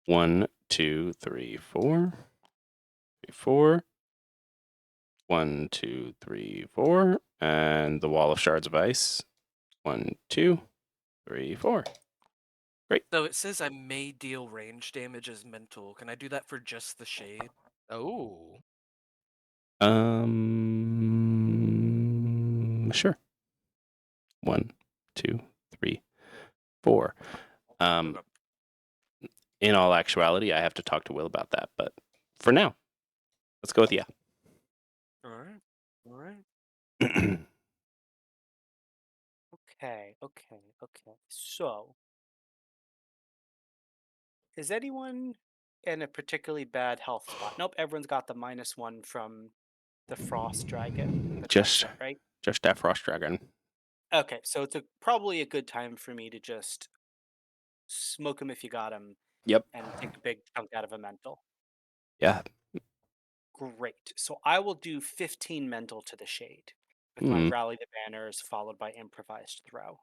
1, 2, 3, 4. 4. 1, 2, 3, 4. And the wall of shards of ice. 1, 2, 3, 4. Great. So it says I may deal range damage as mental. Can I do that for just the shade? Oh. Sure. 1, 2, 3, 4. Okay. In all actuality, I have to talk to Will about that, but for now, let's go with yeah. All right. Okay. So, is anyone in a particularly bad health spot? Nope, everyone's got the -1 from the frost dragon. The Just- set, right? Just that frost dragon. Okay, so it's probably a good time for me to just smoke him if you got him. Yep. And take a big chunk out of a mental. Yeah. Great. So I will do 15 mental to the shade with my rally the banners followed by improvised throw.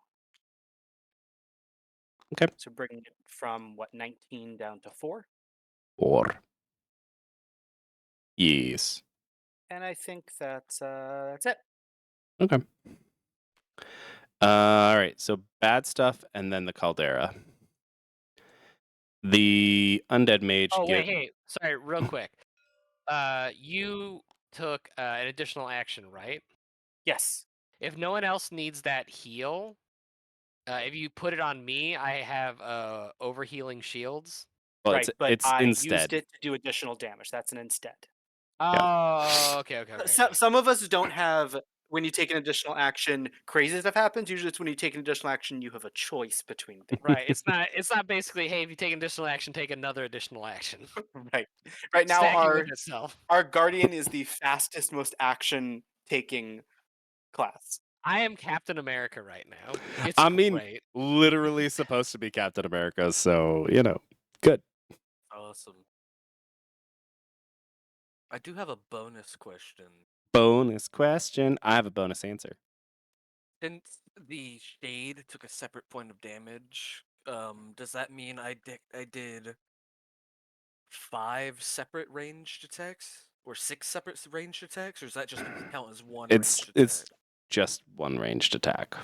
Okay. So bringing it from 19 down to 4. 4. Yes. And I think that's it. Okay. All right. So bad stuff, and then the caldera. The undead mage. Oh wait, hey, sorry, real quick. You took an additional action, right? Yes. If no one else needs that heal, if you put it on me, I have overhealing shields. Well, right, but it's I instead. used it to do additional damage. That's an instead. Oh, okay. Some of us don't have. When you take an additional action, crazy stuff happens. Usually, it's when you take an additional action, you have a choice between things. Right. It's not basically, hey, if you take an additional action, take another additional action. Right. Right now, Stacking with itself. our guardian is the fastest, most action taking class. I am Captain America right now. It's great. Literally supposed to be Captain America, so good. Awesome. I do have a bonus question. Bonus question. I have a bonus answer. Since the shade took a separate point of damage, does that mean I did 5 separate ranged attacks or 6 separate ranged attacks, or does that just count as one ranged attack? It's just one ranged attack.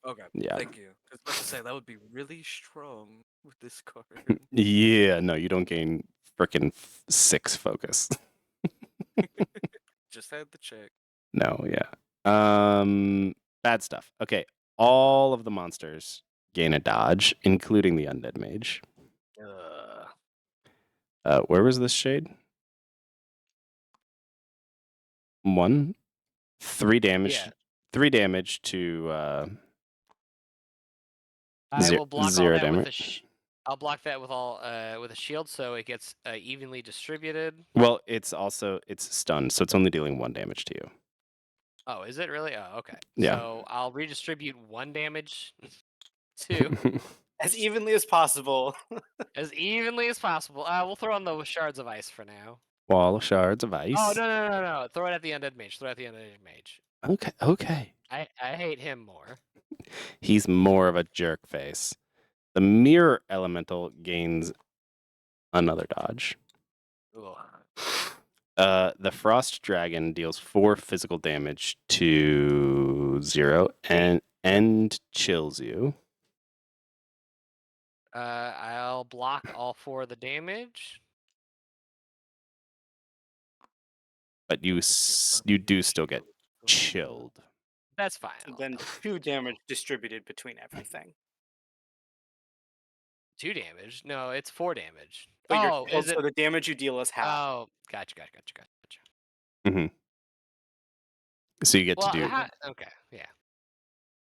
Okay. Yeah. Thank you. I was about to say that would be really strong with this card. Yeah. No, you don't gain frickin' 6 focus. Just had to check. No. Yeah. Bad stuff. Okay, all of the monsters gain a dodge, including the undead mage. Where was this shade? 1. 3 damage. Yeah. 3 damage to I will block all 0 that with a. damage. I'll block that with all with a shield, so it gets evenly distributed. Well, it's stunned, so it's only dealing 1 damage to you. Oh, is it really? Oh, okay. Yeah. So I'll redistribute 1 damage to As evenly as possible. as evenly as possible. We'll throw on the shards of ice for now. Wall of shards of ice. Oh no! Throw it at the undead mage. Throw it at the undead mage. Okay. I hate him more. He's more of a jerk face. The mirror elemental gains another dodge. Ugh. The frost dragon deals 4 physical damage to 0 and chills you. I'll block all 4 of the damage. But you do still get chilled. That's fine. So then 2 damage distributed between everything. 2 damage? No, it's 4 damage. But you're Oh, chilled, is it? so the damage you deal is half. Oh, gotcha. Mm-hmm. So you get Well, to do. okay, yeah.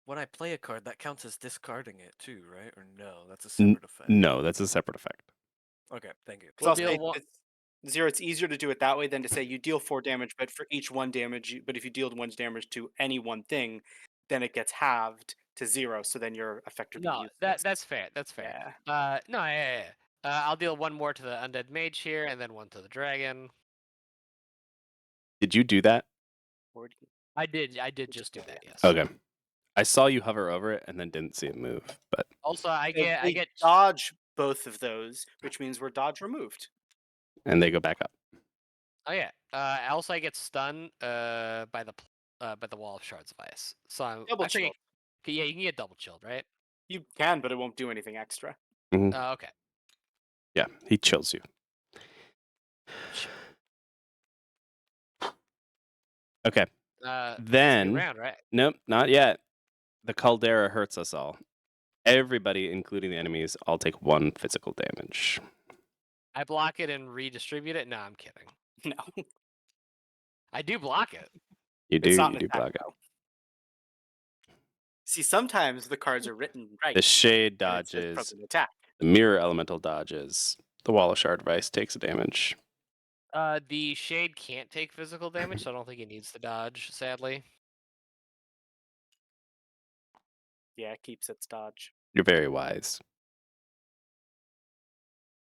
When I play a card, that counts as discarding it too, right? Or no, that's a separate effect. No, that's a separate effect. Okay, thank you. So I'll We'll say deal one- Zero, it's easier to do it that way than to say you deal 4 damage, but for each 1 damage, but if you deal 1 damage to any one thing, then it gets halved to 0. So then you're effectively No, useless. that's fair. That's fair. Yeah. No, yeah. I'll deal 1 more to the undead mage here, and then 1 to the dragon. Did you do that? 40. I did just do that. Yes. Okay. I saw you hover over it and then didn't see it move. But Also, I So get we dodge both of those, which means we're dodge removed. and they go back up. Oh yeah. Also, I get stunned by the wall of shards of ice. So I'm Double actually chilled. yeah, you can get double chilled, right? You can, but it won't do anything extra. Okay. Yeah, he chills you. Okay. Then Round, right? Nope, not yet. The caldera hurts us all. Everybody, including the enemies, all take 1 physical damage. I block it and redistribute it. No, I'm kidding. No. I do block it. You do. It's not You an do attack, block it. though. See, sometimes the cards are written right. The shade and it says dodges. from an attack. The mirror elemental dodges. The wall of shard of ice takes a damage. The shade can't take physical damage, so I don't think it needs to dodge, sadly. Yeah, it keeps its dodge. You're very wise.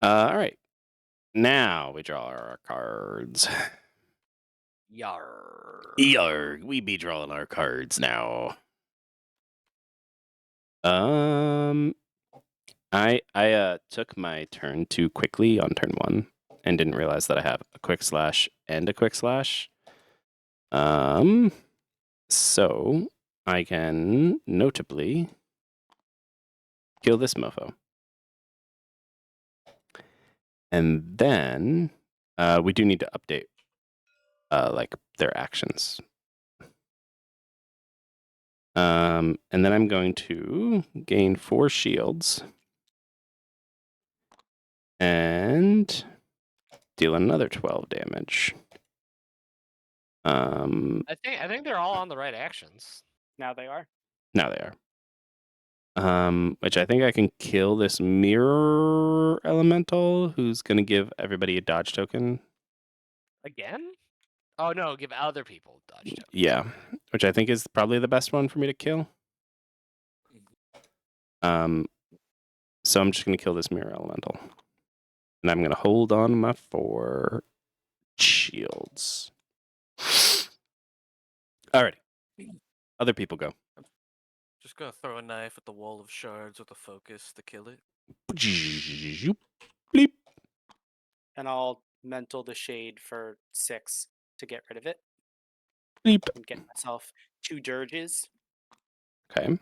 All right. Now we draw our cards. Yar. Yarg, we be drawing our cards now. I took my turn too quickly on turn 1 and didn't realize that I have a quick slash and a quick slash. So I can notably kill this mofo. And then we do need to update like their actions. And then I'm going to gain 4 shields and deal another 12 damage. I think they're all on the right actions. Now they are. Now they are. Which I think I can kill this mirror elemental who's going to give everybody a dodge token. Again? Oh no, give other people dodge tokens. Yeah, which I think is probably the best one for me to kill. So I'm just going to kill this mirror elemental. And I'm going to hold on my 4 shields. Alrighty. Other people go. Just gonna throw a knife at the wall of shards with a focus to kill it. Bleep. And I'll mental the shade for 6 to get rid of it. Bleep. And get myself 2 dirges. Okay.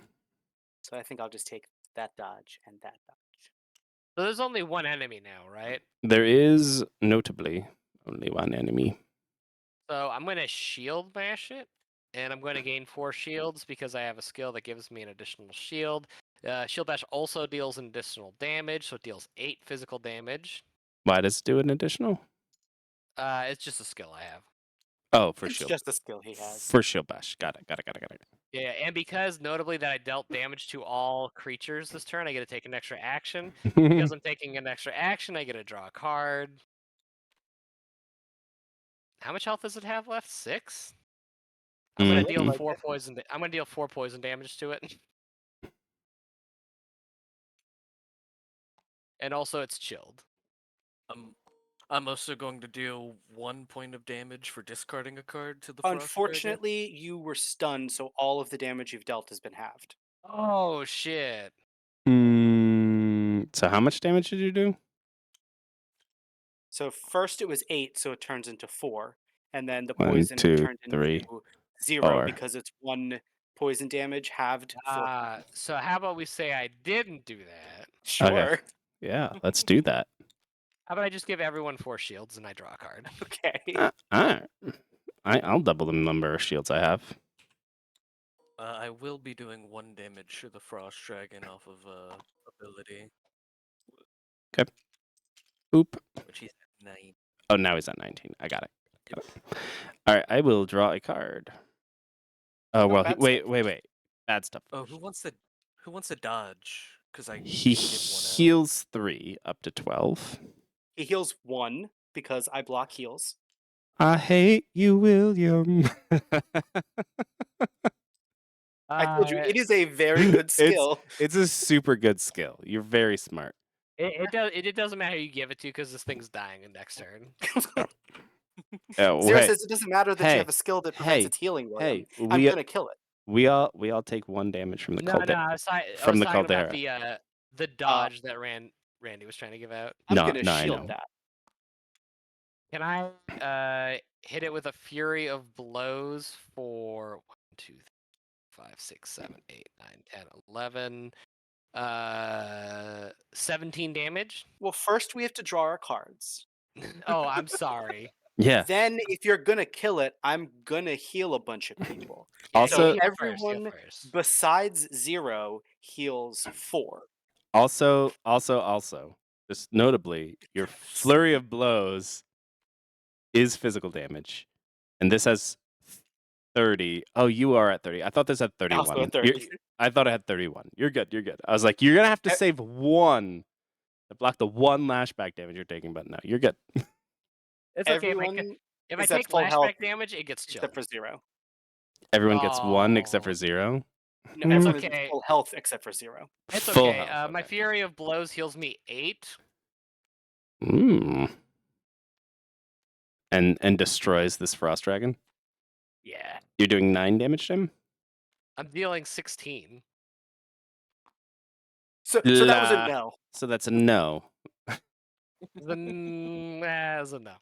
So I think I'll just take that dodge and that dodge. So there's only 1 enemy now, right? There is notably only 1 enemy. So I'm gonna shield bash it and I'm going to gain 4 shields because I have a skill that gives me an additional shield. Shield Bash also deals an additional damage, so it deals 8 physical damage. Why does it do an additional? It's just a skill I have. Oh, for It's shield. just a skill he has. For shield bash. Got it. Yeah, and because notably that I dealt damage to all creatures this turn, I get to take an extra action. Because I'm taking an extra action, I get to draw a card. How much health does it have left? 6? I'm gonna deal Mhm. 4 poison. I'm gonna deal 4 poison damage to it. And also, it's chilled. I'm also going to deal 1 point of damage for discarding a card to the Frost Dragon. Unfortunately, you were stunned, so all of the damage you've dealt has been halved. Oh shit! So how much damage did you do? So first it was 8, so it turns into 4, and then the 1, poison 2, turned 3, into 0 4. because it's 1 poison damage halved. So how about we say I didn't do that? Sure. Yeah, let's do that. How about I just give everyone 4 shields and I draw a card? Okay. Alright. I'll double the number of shields I have. I will be doing 1 damage to the Frost Dragon off of ability, Oop. which he's at 9. Oh, now he's at 19. I got it. Alright, I will draw a card. Oh, well, bad wait. stuff. Bad stuff. Oh, who wants to dodge? Because I He can give 1 out. heals 3 up to 12. He heals 1 because I block heals. I hate you, William. I told you, it is a very good skill. It's a super good skill. You're very smart. It doesn't matter who you give it to because this thing's dying in next turn. Oh, Zero hey, says it doesn't matter that hey, you have a skill that prevents hey, its healing, William. hey, I'm gonna kill it. we all take 1 damage from the No, caldera. I was talking From the about caldera. the dodge that Randy was trying to give out. I'm No, gonna I shield know. that. Can I hit it with a fury of blows for 1, 2, 3, 5, 6, 7, 8, 9, 10, 11, 17 damage? Well, first we have to draw our cards. Oh, I'm sorry. Yeah. Then, if you're gonna kill it, I'm gonna heal a bunch of people. Yeah, Also- you go first, you go everyone first. besides 0 heals 4. Also, just notably, your flurry of blows is physical damage, and this has 30. Oh, you are at 30. I thought this had 31. Also at 30. I thought it had 31. You're good. I was like, you're gonna have to save 1 to block the 1 lashback damage you're taking, but no, you're good. It's okay. Everyone If I is at take full health flashback damage, it gets chilled. except for 0. Everyone gets 1 except for Oh. 0. No, everyone is okay. at full health except for 0. It's Full okay. health, My okay. fury of blows heals me 8. And destroys this frost dragon. Yeah. You're doing 9 damage to him. I'm dealing 16. So that was a no. So that's a no. That's a no.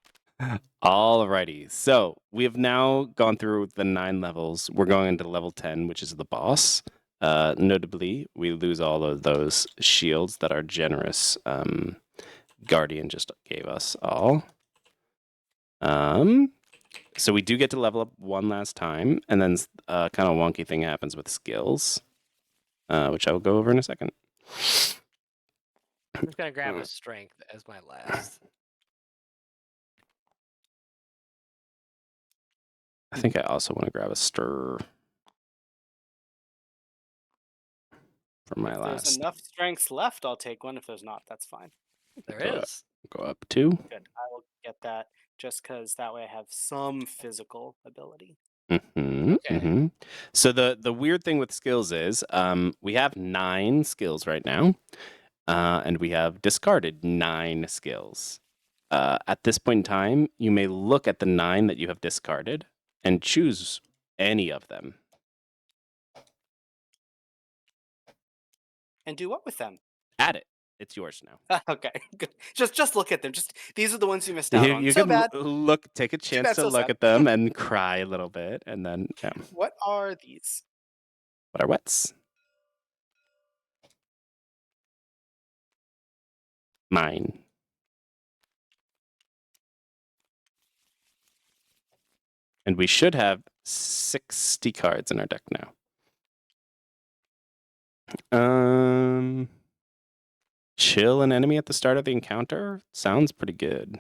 Alrighty, so we have now gone through the 9 levels. We're going into level 10, which is the boss. Notably, we lose all of those shields that our generous guardian just gave us all. So we do get to level up 1 last time, and then kind of wonky thing happens with skills, which I will go over in a second. I'm just gonna grab a strength as my last. I think I also want to grab a stir for my If last. there's enough strengths left, I'll take one. If there's not, that's fine. There Go is. Go up 2. Good. I will get that just because that way I have some physical ability. Okay. So the weird thing with skills is we have 9 skills right now, and we have discarded 9 skills. At this point in time, you may look at the 9 that you have discarded and choose any of them. And do what with them? Add it. It's yours now. Okay, good. Just look at them. Just these are the ones you missed out on. You So can bad. take a chance bad, to so look sad. at them and cry a little bit, and then What are these? what are wets? Mine. And we should have 60 cards in our deck now. Chill an enemy at the start of the encounter? Sounds pretty good.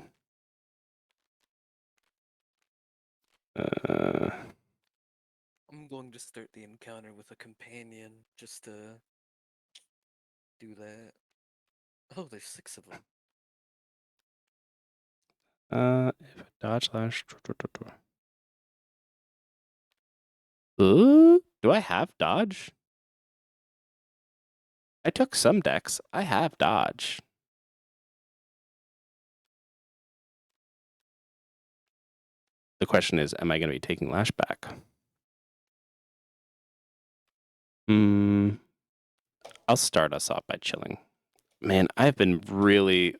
I'm going to start the encounter with a companion just to do that. Oh, there's 6 of them. If dodge slash. Ooh, do I have dodge? I took some decks. I have dodge. The question is, am I going to be taking lashback? I'll start us off by chilling. Man, I've been really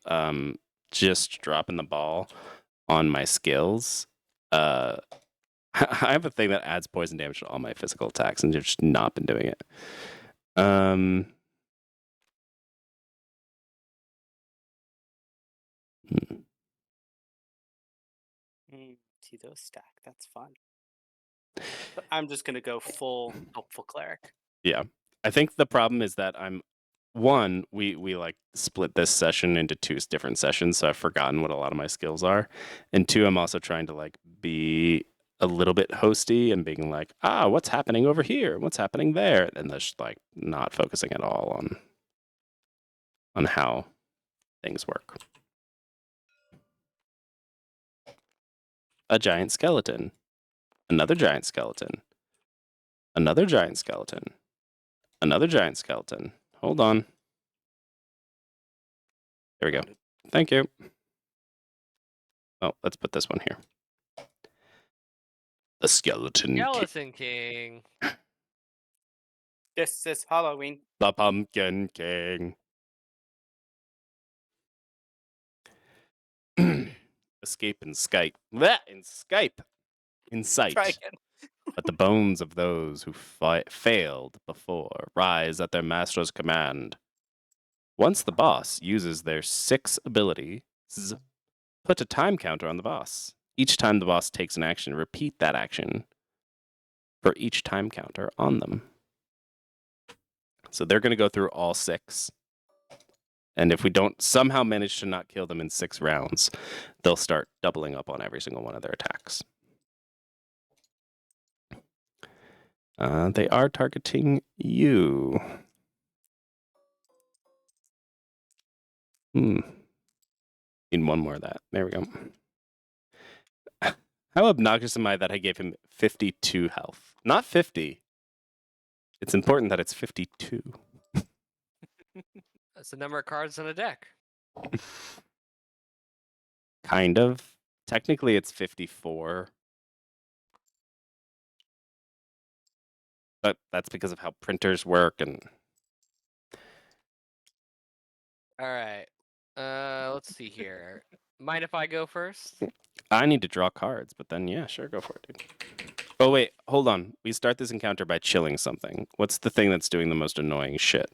just dropping the ball on my skills. I have a thing that adds poison damage to all my physical attacks, and I've just not been doing it. See those stack. That's fun. But I'm just gonna go full helpful cleric. Yeah. I think the problem is that we like split this session into 2 different sessions, so I've forgotten what a lot of my skills are. And 2, I'm also trying to like be a little bit hosty and being like, what's happening over here? What's happening there? And just like not focusing at all on how things work. A giant skeleton. Another giant skeleton. Another giant skeleton. Another giant skeleton. Hold on. There we go. Thank you. Oh, let's put this one here. The Skeleton King. This is Halloween. The Pumpkin King. Escape in Skype. In Skype. In sight. Try again. But the bones of those who failed before rise at their master's command. Once the boss uses their 6 abilities, put a time counter on the boss. Each time the boss takes an action, repeat that action for each time counter on them. So they're going to go through all 6. And if we don't somehow manage to not kill them in 6 rounds, they'll start doubling up on every single one of their attacks. They are targeting you. Need one more of that. There we go. How obnoxious am I that I gave him 52 health? Not 50. It's important that it's 52. That's the number of cards in a deck. Kind of. Technically, it's 54. But that's because of how printers work and... All right. Let's see here. Mind if I go first? I need to draw cards, but then, yeah, sure, go for it, dude. Oh, wait, hold on. We start this encounter by chilling something. What's the thing that's doing the most annoying shit?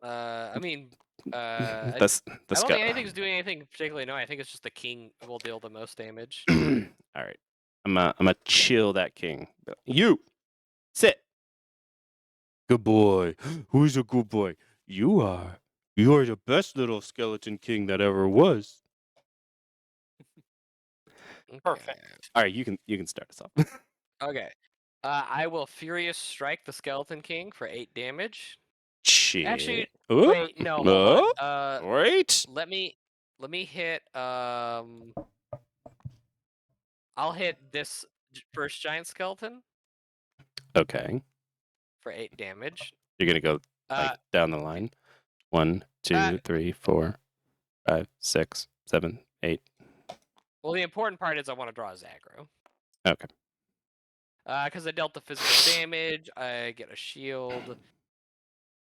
I mean, I don't think anything's doing anything particularly annoying. I think it's just the king will deal the most damage. All right. I'm gonna chill that king. You! Sit! Good boy. Who's a good boy? You are. You are the best little skeleton king that ever was. Perfect. All right, you can start us off. Okay. I will Furious Strike the Skeleton King for 8 damage. Shit. Actually, wait, no, hold on. Wait. Let me hit. I'll hit this first giant skeleton. Okay. For 8 damage. You're gonna go like down the line. 1, 2, 3, 4, 5, 6, 7, 8. Well, the important part is I want to draw his aggro. Okay. Because I dealt the physical damage, I get a shield,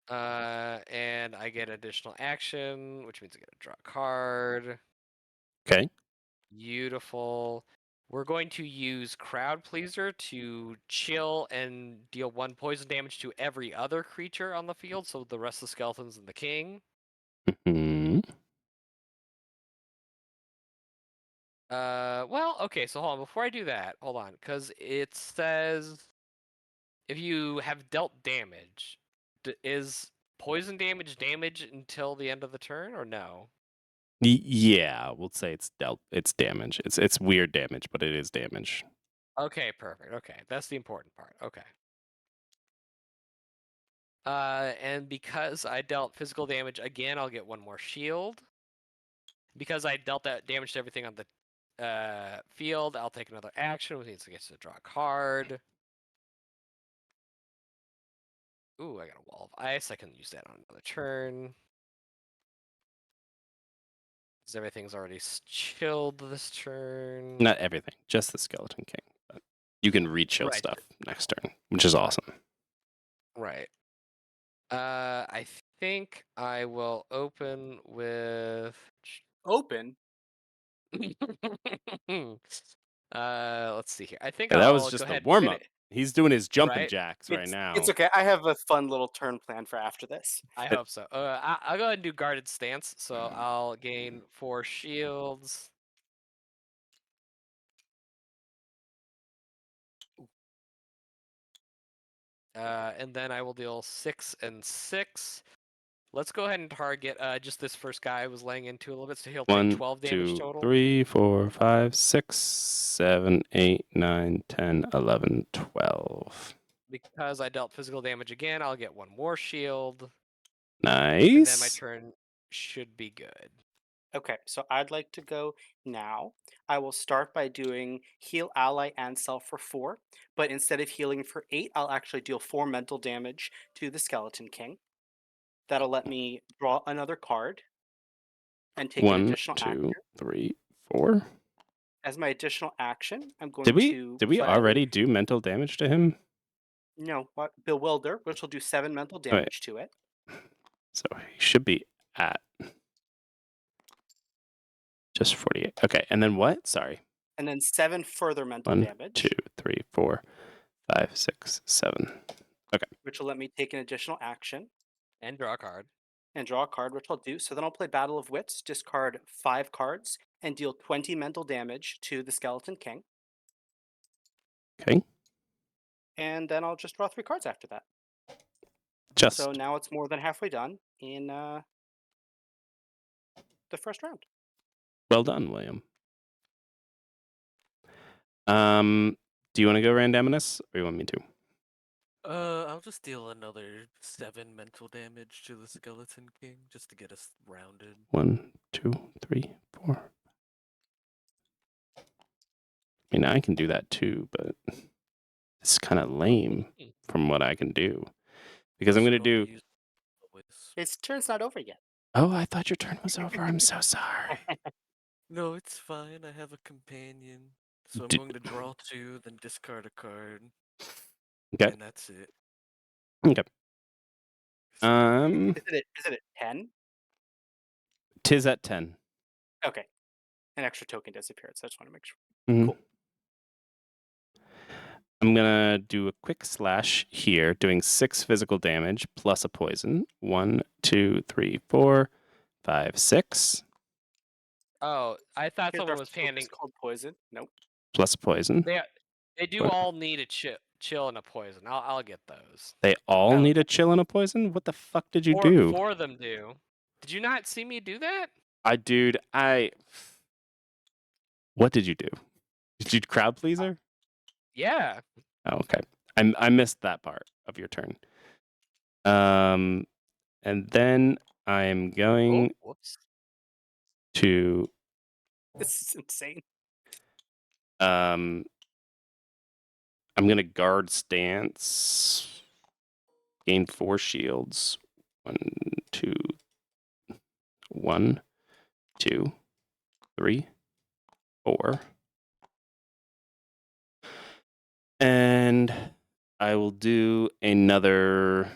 and I get additional action, which means I get to draw a card. Okay. Beautiful. We're going to use Crowd Pleaser to chill and deal 1 poison damage to every other creature on the field, so the rest of the skeletons and the king. Well, okay, so hold on. Before I do that, hold on, because it says if you have dealt damage, is poison damage until the end of the turn, or no? Yeah, we'll say it's damage. It's weird damage, but it is damage. Okay, perfect. Okay, that's the important part. Okay. And because I dealt physical damage again, I'll get one more shield. Because I dealt that damage to everything on the field, I'll take another action, which means I get to draw a card. Ooh, I got a wall of ice. I can use that on another turn. Because everything's already chilled this turn. Not everything, just the Skeleton King. But you can re-chill Right. stuff next turn, which is awesome. Right. I think I will open with. Open. Let's see here. I think Yeah, that was I'll just go the ahead and warm finish. up. He's doing his jumping Right? jacks right now. It's okay. I have a fun little turn plan for after this. I hope so. I'll go ahead and do guarded stance, so I'll gain 4 shields. And then I will deal 6 and 6. Let's go ahead and target just this first guy I was laying into a little bit, so he'll take 1, 12 damage 2, total. 3, 4, 5, 6, 7, 8, 9, 10, 11, 12. Because I dealt physical damage again, I'll get 1 more shield. Nice. And then my turn should be good. Okay, so I'd like to go now. I will start by doing heal ally and self for 4, but instead of healing for 8, I'll actually deal 4 mental damage to the Skeleton King. That'll let me draw another card and take an 1, additional 2, action. 3, 4. As my additional action, I'm going Did we to did we play. already do mental damage to him? No, what? Bewilder, which will do 7 mental Wait. damage to it. So he should be at just 48. Okay, and then what? Sorry. And then 7 further mental 1, damage. 2, 3, 4, 5, 6, 7. Which will let me take an additional action And draw a card. and draw a card, which I'll do. So then I'll play Battle of Wits, discard 5 cards, and deal 20 mental damage to the Skeleton King. Okay. And then I'll just draw 3 cards after that. Just. So now it's more than halfway done in the first round. Well done, William. Do you want to go randomness, or you want me to? I'll just deal another 7 mental damage to the Skeleton King just to get us rounded. 1, 2, 3, 4. I mean, I can do that too, but it's kind of lame from what I can do. Because I'm going to do... His turn's not over yet. Oh, I thought your turn was over. I'm so sorry. No, it's fine. I have a companion. So I'm D- going to draw 2, then discard a card. Okay. And that's it. Okay. Is it at 10? Tis at 10. Okay. An extra token disappeared, so I just want to make sure. Mhm. Cool. I'm going to do a quick slash here, doing 6 physical damage plus a poison. 1, 2, 3, 4, 5, 6. Oh, I thought Here's someone our was focus panning. called Poison. Nope. Plus a poison. They do What? all need a chill and a poison. I'll get those. They all Oh. need a chill and a poison? What the fuck did you 4 do? of them do. Did you not see me do that? What did you do? Did you crowd pleaser? Yeah. Oh, okay. I missed that part of your turn. And then I'm going Whoops. to This is insane. I'm gonna guard stance. Gain 4 shields. 1, 2, 1, 2, 3, 4. And I will do another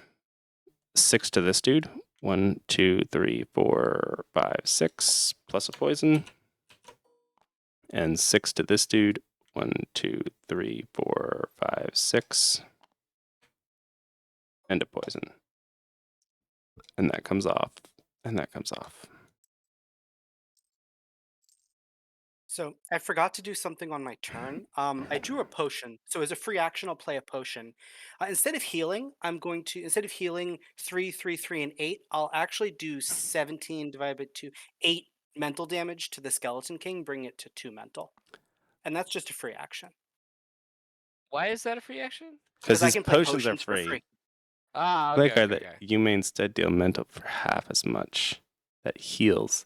6 to this dude. 1, 2, 3, 4, 5, 6, plus a poison. And 6 to this dude. 1, 2, 3, 4, 5, 6. And a poison. And that comes off. And that comes off. So I forgot to do something on my turn. I drew a potion. So as a free action, I'll play a potion. Instead of healing, instead of healing 3, 3, 3, and 8, I'll actually do 17 divided by 2, 8 mental damage to the Skeleton King, bring it to 2 mental. And that's just a free action. Why is that a free action? Because I his can play potions are potions for free. free. Ah, Play a okay, card okay, that okay. you may instead deal mental for half as much. That heals.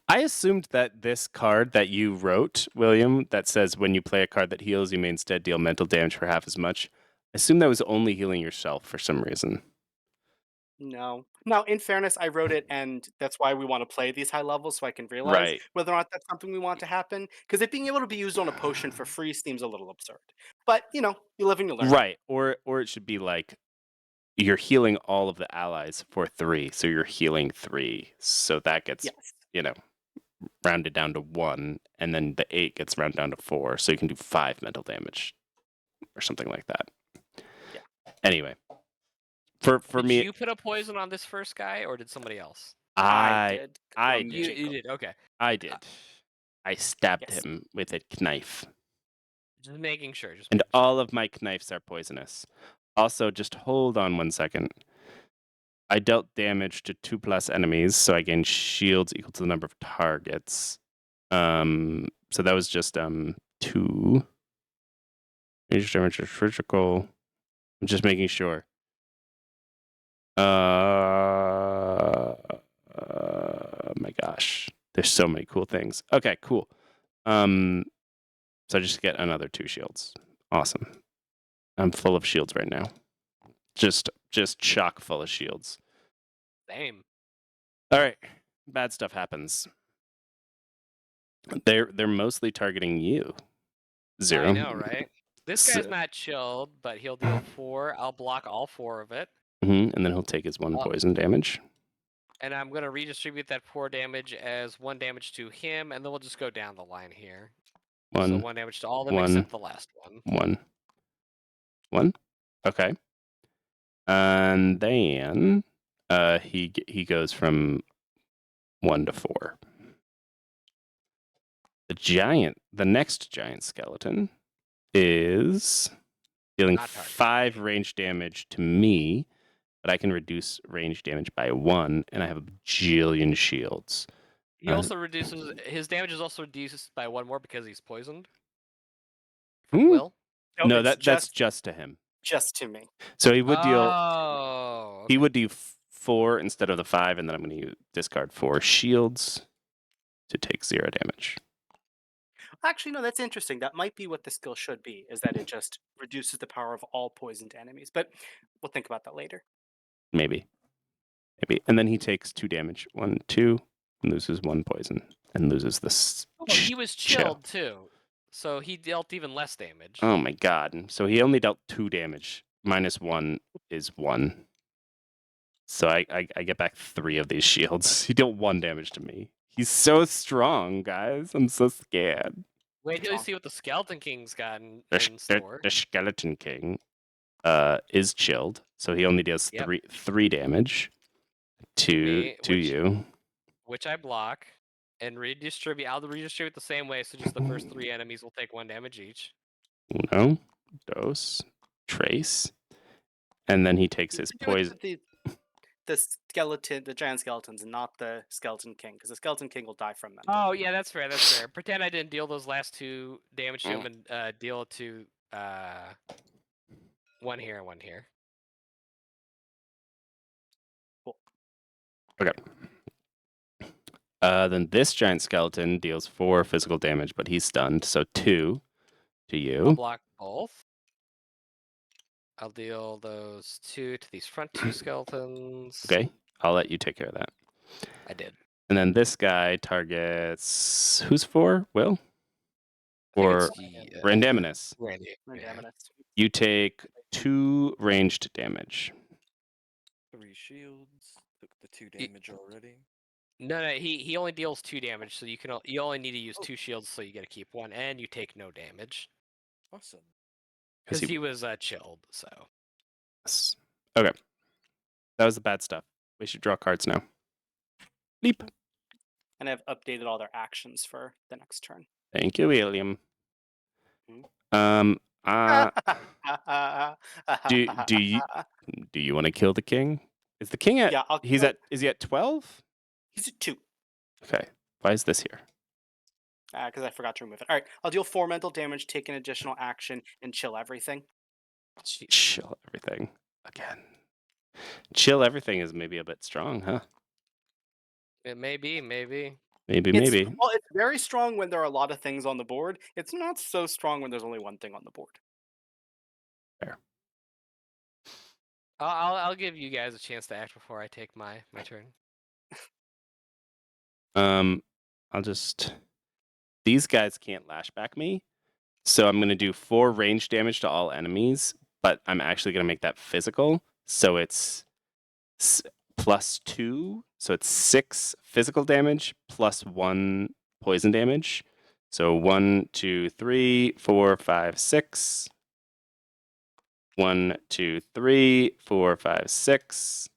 I assumed that this card that you wrote, William, that says when you play a card that heals, you may instead deal mental damage for half as much. I assumed that was only healing yourself for some reason. No. Now, in fairness, I wrote it, and that's why we want to play these high levels, so I can realize Right. whether or not that's something we want to happen. Because it being able to be used on a potion for free seems a little absurd. But, you live and you learn. Right. Or it should be like you're healing all of the allies for 3, so you're healing 3. So that gets, Yes. Rounded down to 1, and then the 8 gets rounded down to 4, so you can do 5 mental damage or something like that. Yeah. Anyway, for Did me, you put a poison on this first guy, or did somebody else? I did. I You did. did. Okay. I did. I stabbed Yes. him with a knife, Just making sure. and all of my knives are poisonous. Also, just hold on 1 second. I dealt damage to 2+ enemies, so I gained shields equal to the number of targets. So that was just 2. Range damage is critical. I'm just making sure. My gosh, there's so many cool things. Okay, cool. So I just get another 2 shields. Awesome. I'm full of shields right now. Just chock full of shields. Same. All right, bad stuff happens. They're mostly targeting you. 0. I know, right? This So- guy's not chilled, but he'll deal 4. I'll block all 4 of it. And then he'll take his 1 poison damage. And I'm going to redistribute that 4 damage as 1 damage to him, and then we'll just go down the line here. So 1 damage to all of them 1, except the last one. 1. Okay. And then he goes from 1 to 4. The next giant skeleton is dealing Not targeting 5 me. range damage to me, but I can reduce range damage by 1, and I have a bajillion shields. He also reduces his damage is also reduced by 1 more because he's poisoned. From Will? No, it's that's just to him. just to me. So he would deal. Oh, He okay. would do 4 instead of the 5, and then I'm going to discard 4 shields to take 0 damage. Actually, no, that's interesting. That might be what the skill should be, is that it just reduces the power of all poisoned enemies. But we'll think about that later. Maybe. And then he takes 2 damage. 1, 2, and loses 1 poison, and loses this. Oh, he was chilled too, so he dealt even less damage. Oh my god. So he only dealt 2 damage. -1 is 1. So I get back 3 of these shields. He dealt 1 damage to me. He's so strong, guys. I'm so scared. Wait till you see what the Skeleton King's got in The store. Skeleton King is chilled, so he only deals Yep. 3 damage to which- you. Which I block and redistribute. I'll redistribute the same way, so just the first 3 enemies will take 1 damage each. 1, 2, 3. And then he takes his You do it poison. with the giant skeletons, and not the Skeleton King, because the Skeleton King will die from them. Oh yeah, that's fair. That's fair. Pretend I didn't deal those last 2 damage to him, and deal it to 1 here and 1 here. Cool. Okay. Then this giant skeleton deals 4 physical damage, but he's stunned, so 2 to I'll you. block both. I'll deal those 2 to these front 2 skeletons. Okay, I'll let you take care of that. I did. And then this guy targets who's 4? Will? Or Randaminus. Randy. Randaminus. You take 2 ranged damage. 3 shields. Took the 2 damage already. No, he only deals 2 damage, so you only need to use 2 shields, so you get to keep 1, and you take no damage. Awesome. Because he was chilled, so. Yes. Okay. That was the bad stuff. We should draw cards now. Leap. And I've updated all their actions for the next turn. Thank you, William. Mhm. Do you want to kill the king? Is the king at? Yeah, I'll He's kill- at. Is he at 12? He's at 2. Okay. Why is this here? Because I forgot to remove it. All right, I'll deal 4 mental damage, take an additional action, and chill everything. Chill everything again. Chill everything is maybe a bit strong, huh? It may be, maybe. Maybe. Well, it's very strong when there are a lot of things on the board. It's not so strong when there's only one thing on the board. Fair. I'll give you guys a chance to act before I take my turn. I'll just. These guys can't lash back me, so I'm gonna do 4 range damage to all enemies, but I'm actually gonna make that physical, so it's +2, so it's 6 physical damage plus 1 poison damage. So 1, 2, 3, 4, 5, 6. 1, 2, 3, 4, 5, 6.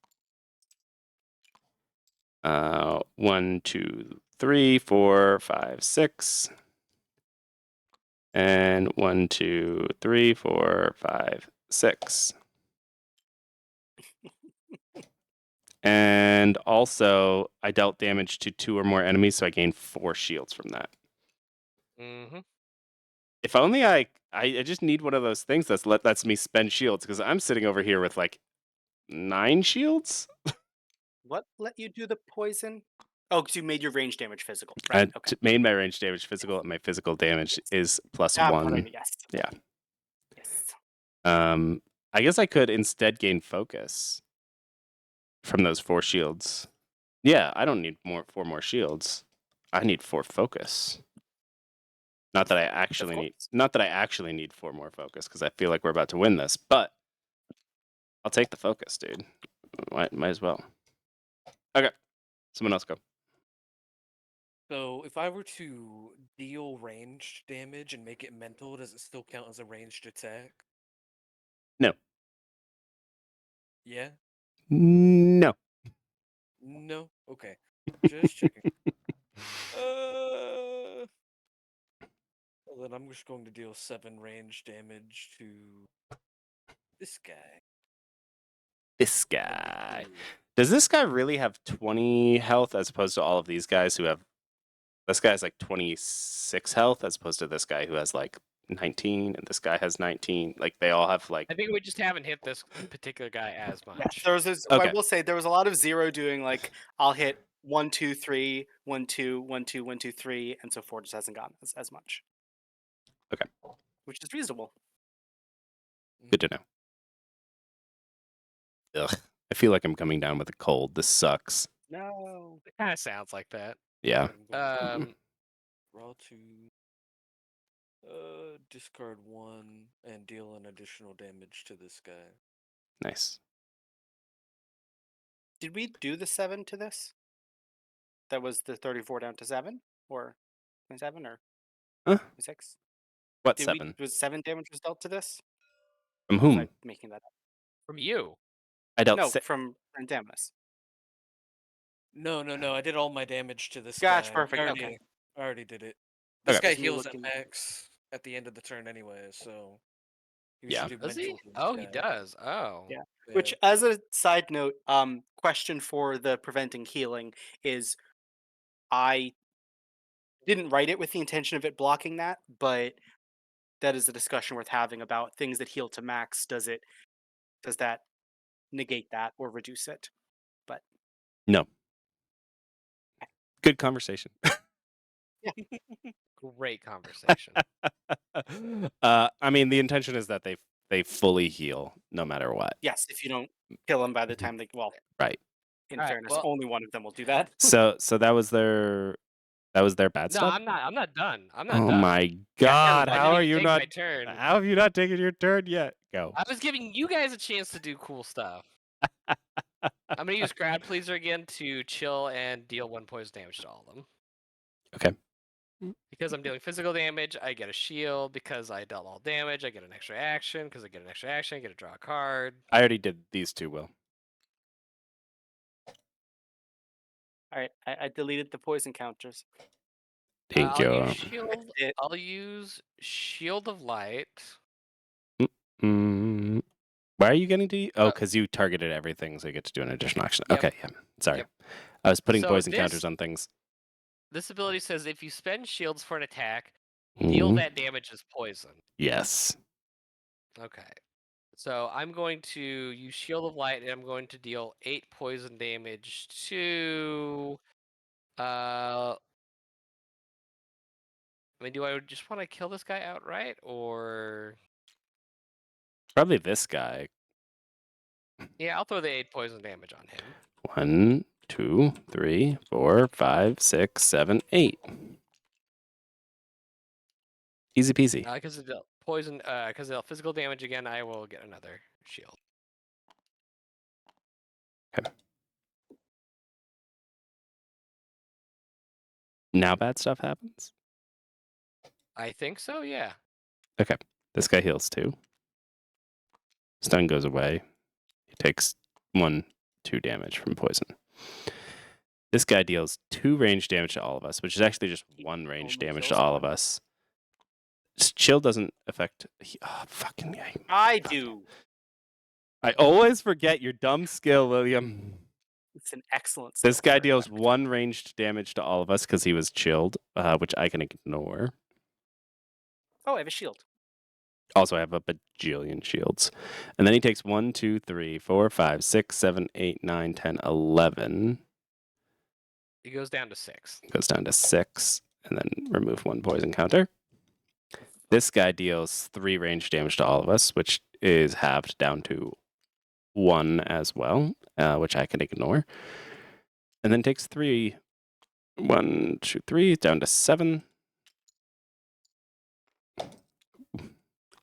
1, 2, 3, 4, 5, 6. And 1, 2, 3, 4, 5, 6. And also, I dealt damage to 2 or more enemies, so I gained 4 shields from that. Mm-hmm. If only I just need one of those things that lets me spend shields, because I'm sitting over here with like 9 shields. What let you do the poison? Oh, because you made your range damage physical, I right? Okay. made my range damage physical, and my physical damage is +1. Yes. Yeah. Yes. I guess I could instead gain focus from those 4 shields. Yeah, I don't need 4 more shields. I need 4 focus. Not that I actually need 4 more focus, because I feel like we're about to win this, but I'll take the focus, dude. Might as well. Okay, someone else go. So if I were to deal ranged damage and make it mental, does it still count as a ranged attack? No. Yeah? No. No? Okay. Just checking. Well, then I'm just going to deal 7 range damage to this guy. This guy. Does this guy really have 20 health as opposed to all of these guys who have... This guy has like 26 health as opposed to this guy who has like 19, and this guy has 19. Like, they all have like... I think we just haven't hit this particular guy as much. Yes, I will say there was a lot of 0 doing like I'll hit 1, 2, 3, 1, 2, 1, 2, 1, 2, 3, and so 4 just hasn't gotten as much. Okay. Which is reasonable. Good to know. Ugh. I feel like I'm coming down with a cold. This sucks. No. It kind of sounds like that. Yeah. Draw 2. Discard 1 and deal an additional damage to this guy. Nice. Did we do the 7 to this? That was the 34 down to 7? Or 27 or 6? What 7? Was 7 damage was dealt to this? From Or was whom? I making that up? From you. I dealt No, from Randamus. No, I did all my damage to this Gotcha, guy. perfect, I okay. already did it. This Okay. guy Just me heals at looking- max at the end of the turn anyway, so you Yeah. should do Does he? mental to this Oh, he guy. does. Oh. Yeah. Yeah. Which, as a side note, question for the preventing healing is, I didn't write it with the intention of it blocking that, but that is a discussion worth having about things that heal to max. Does that negate that or reduce it? But No. Good conversation. Great conversation. I mean, the intention is that they fully heal no matter what. yes, if you don't kill them by the time they Right. in Alright, fairness, well- only one of them will do that. So that was their bad No, stuff. I'm not done. I'm not Oh done. my god! I How are didn't you take not? my turn. How have you not taken your turn yet? Go. I was giving you guys a chance to do cool stuff. I'm gonna use Crowd Pleaser again to chill and deal 1 poison damage to all of them. Okay. Because I'm dealing physical damage, I get a shield. Because I dealt all damage, I get an extra action. Because I get an extra action, I get to draw a card. I already did these two, Will. All right, I deleted the poison counters. Thank I'll you. use shield. It- I'll use shield of light. Mm, why are you getting to? Oh, because you targeted everything, so you get to do an additional action. Yep. Okay, yeah. Sorry, Yep. I was putting So poison this- counters on things. This ability says if you spend shields for an attack, deal that damage as poison. Yes. Okay. So I'm going to use Shield of Light, and I'm going to deal 8 poison damage to. I mean, do I just want to kill this guy outright, or? Probably this guy. Yeah, I'll throw the 8 poison damage on him. 1, 2, 3, 4, 5, 6, 7, 8. Easy peasy. Because of the poison, because of the physical damage again, I will get another shield. Okay. Now bad stuff happens? I think so, yeah. Okay. This guy heals 2. Stun goes away. He takes 1, 2 damage from poison. This guy deals 2 range damage to all of us, which is actually just 1 range Only damage to kills all one. of us. Chill doesn't affect. Oh, fucking. I do. I always forget your dumb skill, William. It's an excellent. This skill guy for a deals cleric. 1 ranged damage to all of us because he was chilled, which I can ignore. Oh, I have a shield. Also, I have a bajillion shields. And then he takes 1, 2, 3, 4, 5, 6, 7, 8, 9, 10, 11. He goes down to 6. Goes down to 6. And then remove 1 poison counter. This guy deals 3 range damage to all of us, which is halved down to 1 as well, which I can ignore. And then takes 3. 1, 2, 3, down to 7.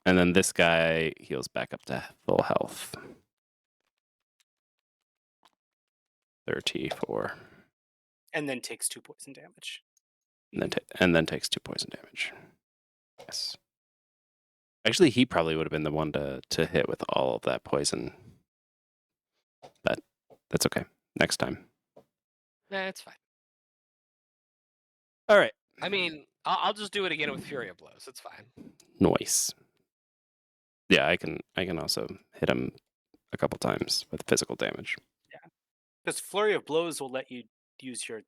And then this guy heals back up to full health. 34. And then takes 2 poison damage. And then takes 2 poison damage. Yes. Actually, he probably would have been the one to hit with all of that poison. But that's okay. Next time. Nah, it's fine. All right. I mean, I'll just do it again with Fury of Blows. It's fine. Noise. Yeah, I can also hit him a couple times with physical damage. Because Flurry of Blows will let you use your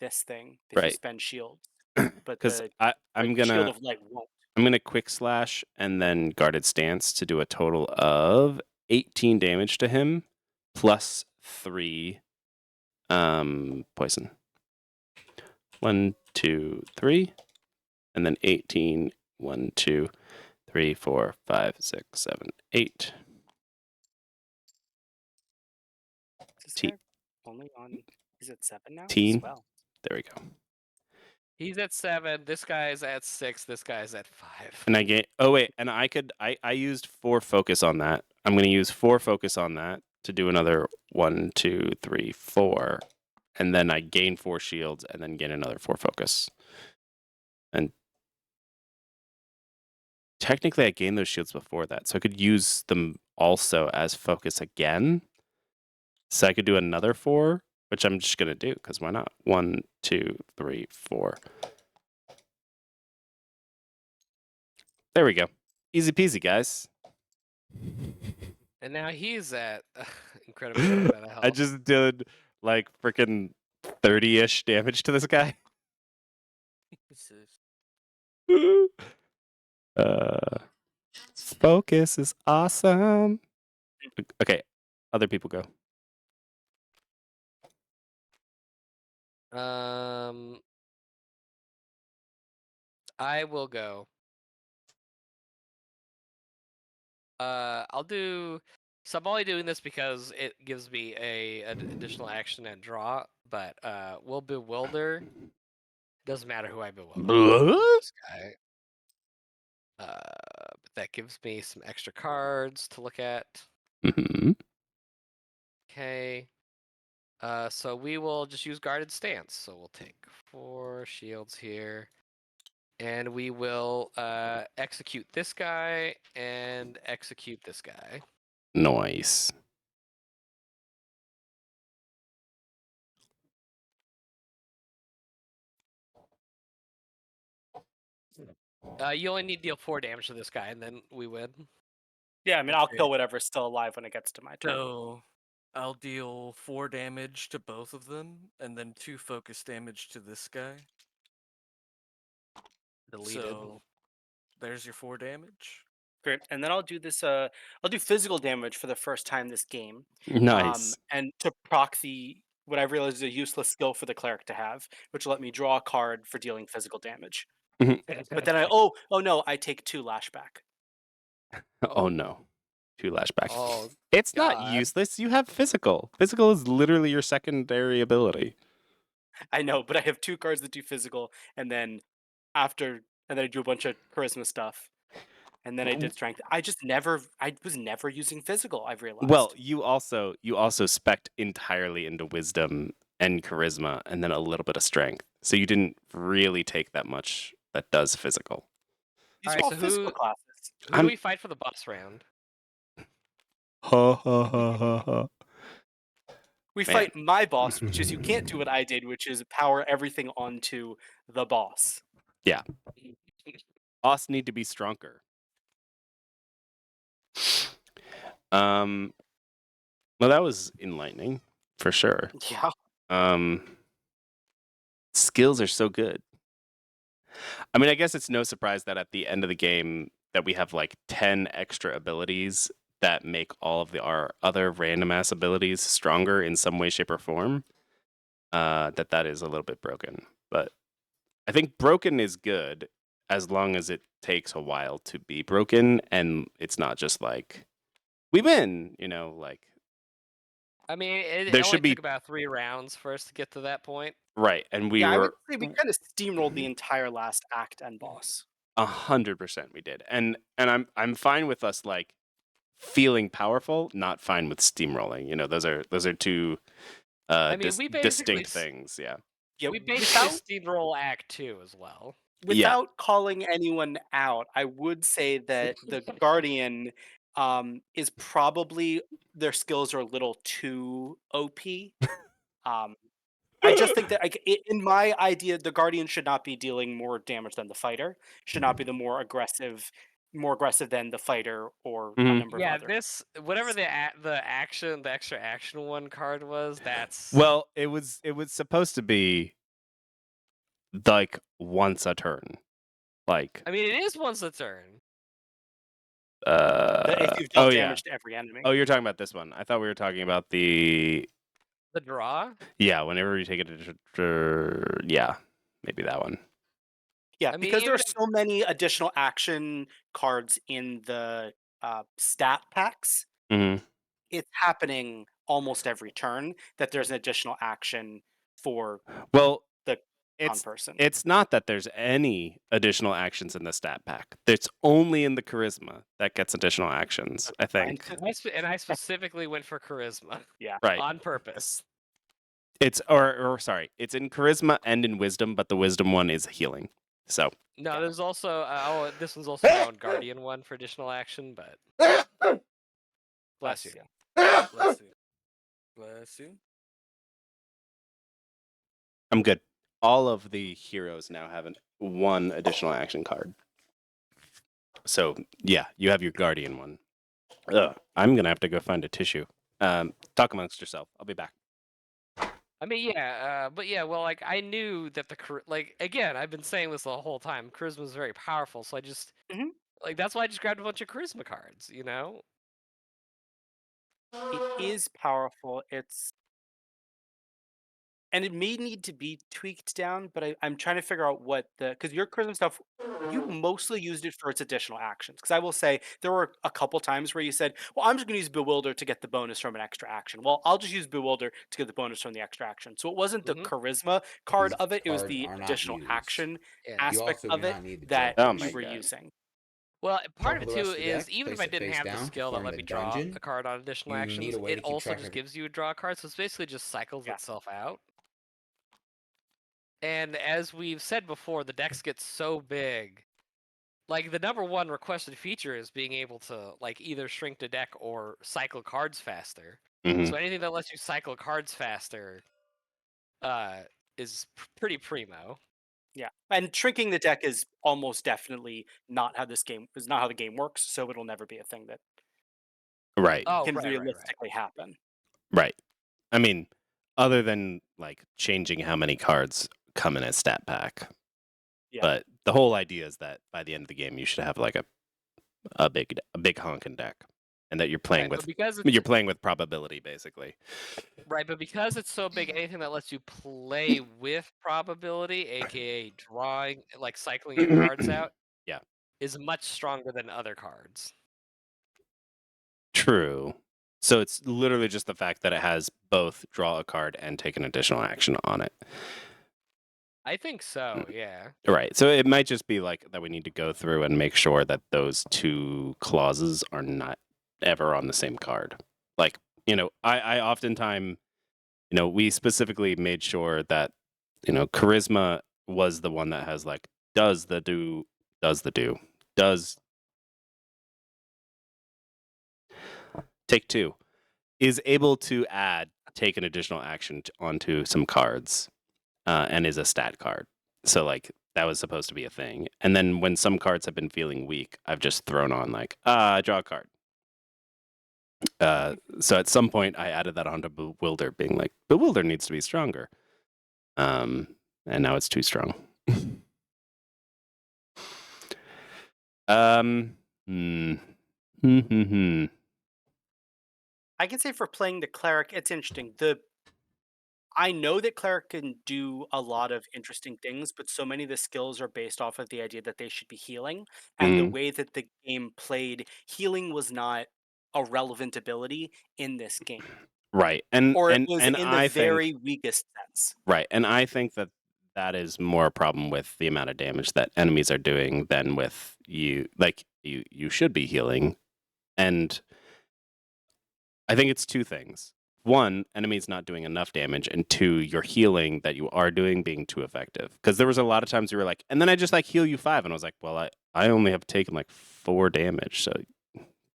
this thing if Right. you spend shield. But Because the I'm Shield gonna of Light won't. quick slash and then guarded stance to do a total of 18 damage to him, plus 3 poison. 1, 2, 3, and then 18. 1, 2, 3, 4, 5, 6, 7, 8. Is this T- guy only on? He's at 7 now. Teen. Well, There we go. He's at 7. This guy's at 6. This guy's at 5. And I get. Oh wait, and I used 4 focus on that. I'm gonna use 4 focus on that to do another 1, 2, 3, 4, and then I gain 4 shields, and then gain another 4 focus. And technically, I gained those shields before that, so I could use them also as focus again. So I could do another 4, which I'm just gonna do because why not? 1, 2, 3, 4. There we go. Easy peasy, guys. And now he's at incredibly low amount of health. I just did like freaking 30-ish damage to this guy. Focus is awesome. Okay, other people go. I will go. I'll do. So I'm only doing this because it gives me an additional action and draw. But we'll bewilder. Doesn't matter who I bewilder. This guy. But that gives me some extra cards to look at. Mm-hmm. Okay. So we will just use guarded stance. So we'll take 4 shields here. And we will execute this guy and execute this guy. Nice. You only need to deal 4 damage to this guy, and then we win. Yeah, I mean, I'll Okay. kill whatever's still alive when it gets to my turn. So I'll deal 4 damage to both of them, and then 2 focus damage to this guy. Deleted. So there's your 4 damage. Great. And then I'll do this. I'll do physical damage for the first time this game. Nice. And to proc what I realized is a useless skill for the cleric to have, which will let me draw a card for dealing physical damage. But then oh no, I take 2 lashback. Oh no. 2 lashback. Oh, It's not God. useless. You have physical. Physical is literally your secondary ability. I know, but I have 2 cards that do physical, and then I do a bunch of charisma stuff, and then I did strength. I was never using physical. I've realized. Well, you also spec'd entirely into wisdom and charisma and then a little bit of strength. So you didn't really take that much that does physical. These Alright, are all so physical classes. Who do we fight for the boss round? Ha ha ha ha ha. We Man. fight my boss, which is you can't do what I did, which is power everything onto the boss. Boss need to be stronger. Well, that was enlightening for sure. Yeah. Skills are so good. I mean, I guess it's no surprise that at the end of the game that we have like 10 extra abilities that make all of our other random ass abilities stronger in some way, shape, or form. That is a little bit broken. But I think broken is good as long as it takes a while to be broken and it's not just like we win, like I mean, it There only should be- took about 3 rounds for us to get to that point. right. And we Yeah, I would were say we kind of steamrolled the entire last act and boss. 100% we did. And I'm fine with us like feeling powerful, not fine with steamrolling. Those are two I mean, we basically distinct things. Yeah. Yeah, We basically steamroll Act 2 as well. without calling anyone out, I would say that the Guardian is probably their skills are a little too OP. I just think that in my idea, the Guardian should not be dealing more damage than the fighter. Should not be the more aggressive than the fighter or a Mhm. number of Yeah, other. whatever the extra action 1 card was, that's Well, it was supposed to be like once a turn. Like I mean, it is once a turn. If you've dealt damage to every enemy. Oh, you're talking about this one. I thought we were talking about the draw? Yeah, whenever you take it to yeah, maybe that one. Yeah, I mean, because there even are so many additional action cards in the stat packs, Mhm. it's happening almost every turn that there's an additional action for Well, the it's person. it's not that there's any additional actions in the stat pack. It's only in the charisma that gets additional actions, I think. And I specifically went for charisma. Yeah. Right. On purpose. It's or sorry, it's in charisma and in wisdom, but the wisdom one is healing. So No, there's also this one's also my own Guardian one for additional action, but bless you. Bless you. Bless you. I'm good. All of the heroes now have one additional action card. So yeah, you have your Guardian one. Ugh, I'm gonna have to go find a tissue. Talk amongst yourself. I'll be back. I mean, yeah, but yeah, well, like I knew that again, I've been saying this the whole time. Charisma is very powerful, so I just that's why I just grabbed a bunch of charisma cards. It is powerful. And it may need to be tweaked down, but I'm trying to figure out because your charisma stuff, you mostly used it for its additional actions. Because I will say there were a couple times where you said, "Well, I'm just going to use Bewilder to get the bonus from an extra action." Well, I'll just use Bewilder to get the bonus from the extra action. So it wasn't the charisma card These of it; it was cards the are not additional used. action Yeah. aspect You also of do it not need the that Oh you my were God. using. Well, part of Shuffle it the rest too of the is deck, even if place I it didn't face have the down, skill that form let the me draw dungeon. a card on additional You need actions, a way to it keep also track just of- gives you a draw card, so it's basically just cycles Yeah. itself out. And as we've said before, the decks get so big. Like the number 1 requested feature is being able to like either shrink the deck or cycle cards faster. Mhm. So anything that lets you cycle cards faster is pretty primo. Yeah, and shrinking the deck is almost definitely not how the game works. So it'll never be a thing that Right. Oh, can right. realistically happen. Right. I mean, other than like changing how many cards come in a stat pack. Yeah. But the whole idea is that by the end of the game, you should have like a big honking deck, and that you're playing Right, but with probability, basically. but because it's so big, anything that lets you play with probability, aka drawing, like cycling your cards out, Yeah. is much stronger than other cards. True. So it's literally just the fact that it has both draw a card and take an additional action on it. I think so, yeah. Right. So it might just be like that we need to go through and make sure that those two clauses are not ever on the same card. Like, I oftentimes, we specifically made sure that, charisma was the one that has like does the do, does take two, is able to take an additional action onto some cards, and is a stat card. So like that was supposed to be a thing. And then when some cards have been feeling weak, I've just thrown on like, draw a card. So at some point I added that onto Bewilder, being like, Bewilder needs to be stronger. And now it's too strong. Hmm. I can say for playing the cleric, it's interesting. I know that cleric can do a lot of interesting things, but so many of the skills are based off of the idea that they should be healing. And the Mhm. way that the game played, healing was not a relevant ability in this game. Right. And Or it and was and in the I think very weakest sense. right. And I think that that is more a problem with the amount of damage that enemies are doing than with you. Like you should be healing. And I think it's two things. One, enemies not doing enough damage, and two, your healing that you are doing being too effective. Because there was a lot of times you were like, and then I just like heal you 5, and I was like, well, I only have taken like 4 damage, so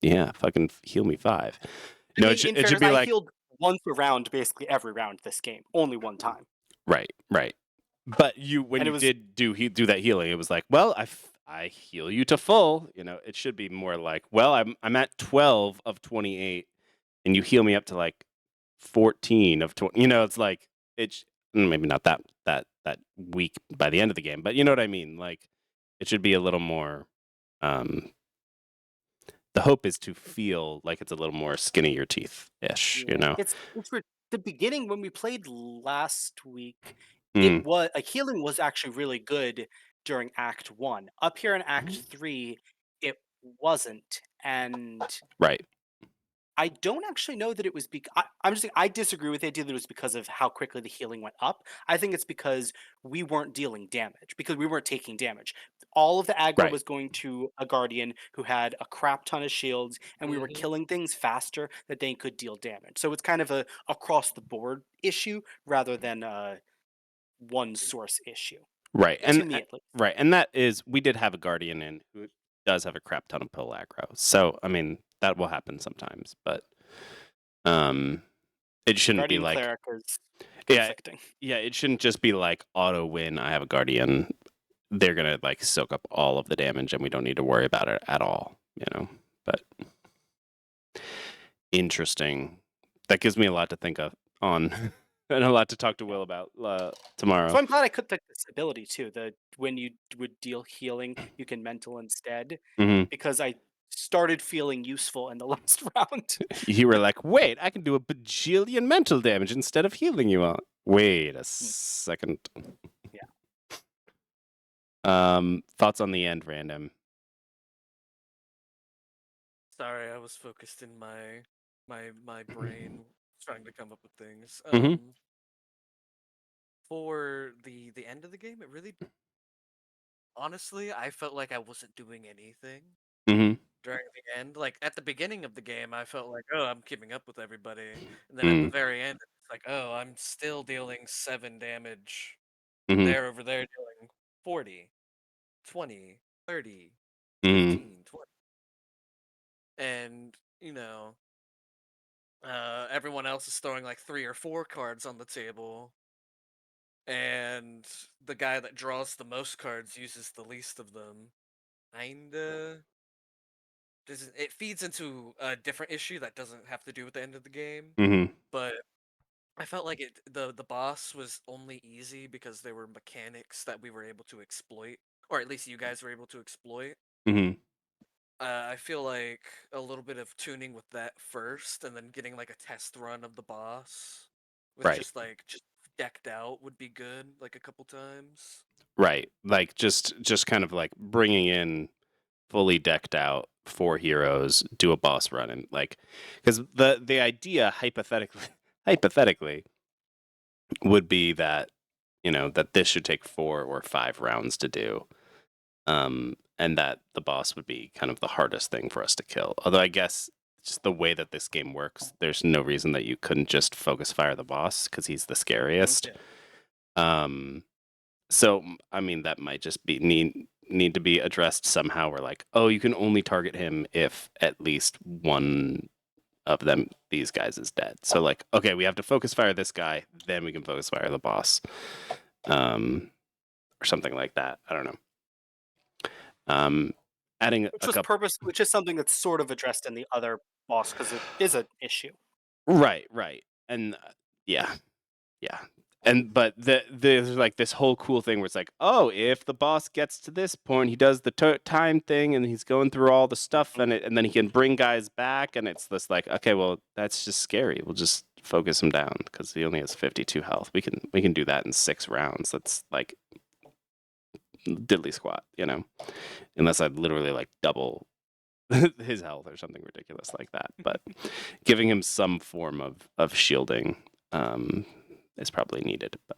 yeah, fucking heal me 5. I mean, It in should fairness, be I like healed once a round basically every round this game. Only one time. right. But when And it you was did do that healing, it was like, well, I heal you to full. It should be more like, well, I'm at 12 of 28, and you heal me up to like 14 of 20. It's like it's maybe not that weak by the end of the game, but you know what I mean. Like it should be a little more. Um, the hope is to feel like it's a little more skin of your teeth ish. It's for the beginning when we played last week. It Mm, was healing was actually really good during Act 1. Up here in Act 3, it wasn't, and right. I don't actually know that it was because I'm just saying I disagree with the idea that it was because of how quickly the healing went up. I think it's because we weren't dealing damage, because we weren't taking damage. All of the aggro Right. was going to a guardian who had a crap ton of shields, and we were Mhm. killing things faster that they could deal damage. So it's kind of a across the board issue rather than a one source issue. Right. To And me, at least. right. And that is we did have a guardian in who does have a crap ton of pull aggro. So I mean that will happen sometimes, but um it shouldn't be Guardian like cleric is yeah, conflicting. yeah, it shouldn't just be like auto win. I have a guardian. They're gonna like soak up all of the damage, and we don't need to worry about it at all. But interesting. That gives me a lot to think of on, and a lot to talk to Will about tomorrow. So I'm glad I could pick this ability too. The when you would deal healing, you can mental instead, Hmm. because I started feeling useful in the last round. You were like, wait, I can do a bajillion mental damage instead of healing you all. Wait a second. Yeah. Thoughts on the end, random. Sorry, I was focused in my brain trying to come up with things. Mhm. For the end of the game, it really honestly, I felt like I wasn't doing anything Mhm. during the end. Like at the beginning of the game, I felt like, oh, I'm keeping up with everybody, and then at the Mhm. very end, it's like, oh, I'm still dealing 7 damage, and Mhm. they're over there dealing 40, 20, 30, Mhm. 15, 20, and everyone else is throwing like 3 or 4 cards on the table, and the guy that draws the most cards uses the least of them. Kinda. It feeds into a different issue that doesn't have to do with the end of the game, Mm-hmm. but I felt like the boss was only easy because there were mechanics that we were able to exploit, or at least you guys were able to exploit. Mm-hmm. I feel like a little bit of tuning with that first, and then getting like a test run of the boss with Right. just decked out would be good, like a couple times. Right. Like just kind of like bringing in fully decked out 4 heroes, do a boss run, and like, because the idea hypothetically would be that that this should take 4 or 5 rounds to do, and that the boss would be kind of the hardest thing for us to kill. Although I guess just the way that this game works, there's no reason that you couldn't just focus fire the boss because he's the scariest. So I mean that might just be need to be addressed somehow. Where like, oh, you can only target him if at least one of these guys is dead. So like, okay, we have to focus fire this guy, then we can focus fire the boss, or something like that. I don't know. Adding a couple. Which is something that's sort of addressed in the other boss because it is an issue. Right, and yeah, and but there's like this whole cool thing where it's like, oh, if the boss gets to this point, he does the time thing, and he's going through all the stuff, and then he can bring guys back, and it's this like, okay, well, that's just scary. We'll just focus him down because he only has 52 health. We can do that in 6 rounds. That's like diddly squat, unless I'd literally like double his health or something ridiculous like that. But giving him some form of shielding is probably needed. But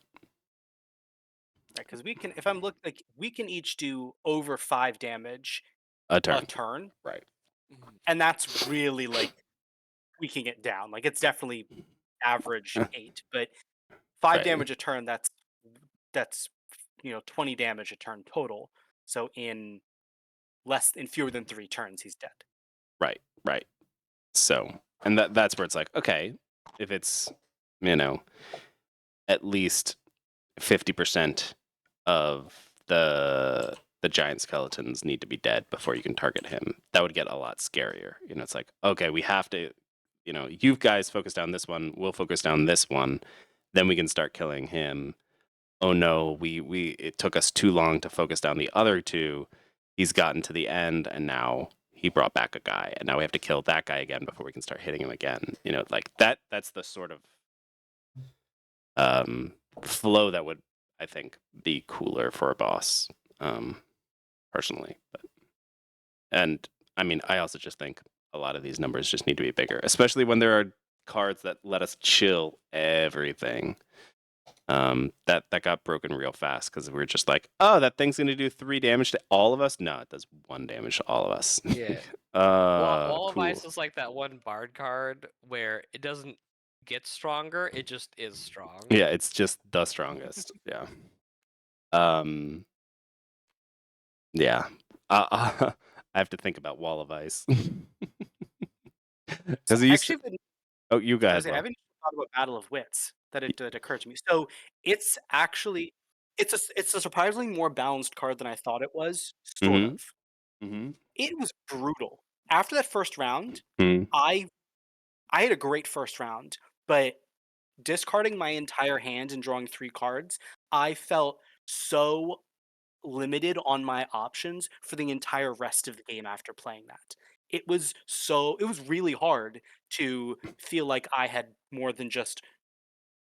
Because we can, if I'm looking, like we can each do over 5 damage a turn, a turn, right? and that's really like tweaking it down. Like it's definitely average 8, but 5 Right. damage a turn. That's 20 damage a turn total. So in fewer than 3 turns, he's dead. Right. So, and that's where it's like, okay, if it's at least 50% of the giant skeletons need to be dead before you can target him, that would get a lot scarier. It's like, okay, we have to, you guys focus down this one, we'll focus down this one, then we can start killing him. Oh no, it took us too long to focus down the other 2. He's gotten to the end, and now he brought back a guy, and now we have to kill that guy again before we can start hitting him again. Like that's the sort of flow that would, I think, be cooler for a boss, personally. And I mean, I also just think a lot of these numbers just need to be bigger, especially when there are cards that let us chill everything. That got broken real fast because we were just like, oh, that thing's gonna do 3 damage to all of us. No, it does 1 damage to all of us. Yeah. Wall of cool. Ice is like that one bard card where it doesn't get stronger, it just is strong. Yeah, it's just the strongest. Yeah. Yeah. I have to think about Wall of Ice. Because oh, you guys. I haven't thought about Battle of Wits. That occurred to me. So it's actually it's a surprisingly more balanced card than I thought it was. Sort of. Mm-hmm. It was brutal. After that first round, Mm-hmm. I had a great first round, but discarding my entire hand and drawing 3 cards, I felt so limited on my options for the entire rest of the game after playing that. It was really hard to feel like I had more than just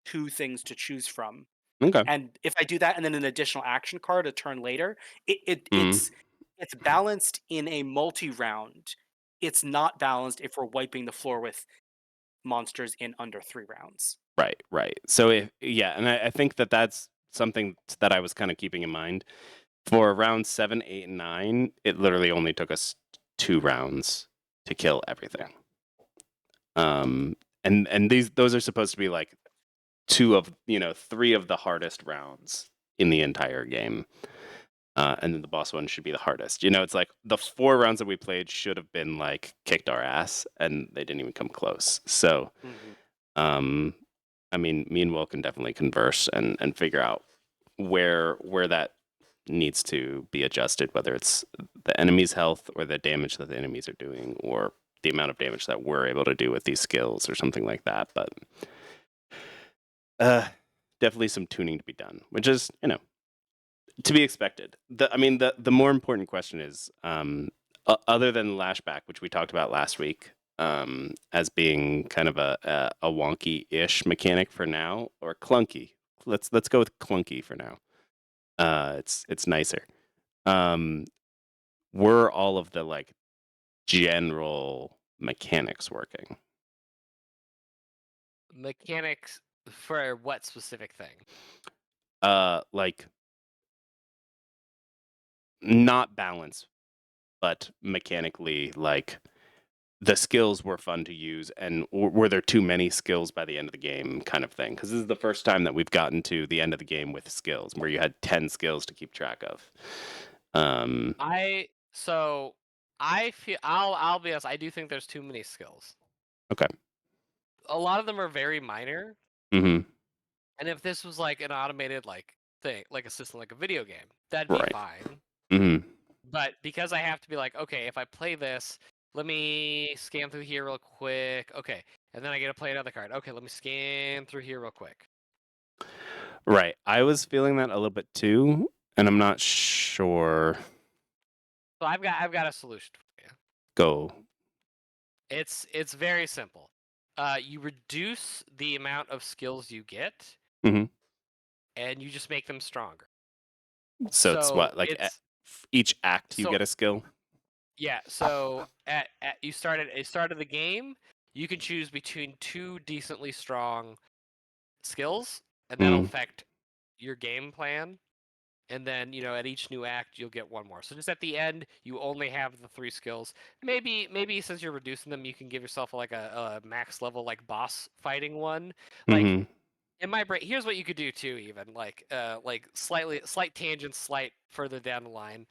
2 things to choose from. Okay. And if I do that and then an additional action card a turn later, Mhm. it's balanced in a multi-round. It's not balanced if we're wiping the floor with monsters in under 3 rounds. Right. So and I think that's something that I was kind of keeping in mind. For round 7, 8, and 9, it literally only took us 2 rounds to kill everything. And those are supposed to be like 3 of the hardest rounds in the entire game. And then the boss one should be the hardest. It's like the 4 rounds that we played should have been like kicked our ass, and they didn't even come close. So, I mean, me and Will can definitely converse and figure out where that needs to be adjusted, whether it's the enemy's health or the damage that the enemies are doing, or the amount of damage that we're able to do with these skills or something like that. But definitely some tuning to be done, which is, to be expected. The more important question is, other than lashback, which we talked about last week, as being kind of a wonky-ish mechanic for now, or clunky. Let's go with clunky for now. It's nicer. Were all of the like general mechanics working? Mechanics for what specific thing? Like not balance, but mechanically, like the skills were fun to use, and were there too many skills by the end of the game, kind of thing? Because this is the first time that we've gotten to the end of the game with skills, where you had 10 skills to keep track of. I feel I'll be honest. I do think there's too many skills. Okay. A lot of them are very minor. Mm-hmm. And if this was like an automated like thing, like a system, like a video game, that'd be Right. fine. Mm-hmm. But because I have to be like, okay, if I play this, let me scan through here real quick. Okay, and then I get to play another card. Okay, let me scan through here real quick. Right. I was feeling that a little bit too, and I'm not sure. So I've got a solution for you. Go. It's very simple. You reduce the amount of skills you get, Mm-hmm. and you just make them stronger. So it's what, like each act you so- get a skill? Yeah, so at you start at the start of the game, you can choose between 2 decently strong skills, and that'll affect your game plan. And then, at each new act, you'll get 1 more. So just at the end, you only have the 3 skills. Maybe since you're reducing them, you can give yourself like a max level like boss fighting one. Like in my brain, here's what you could do too. Even like slight tangents, slight further down the line.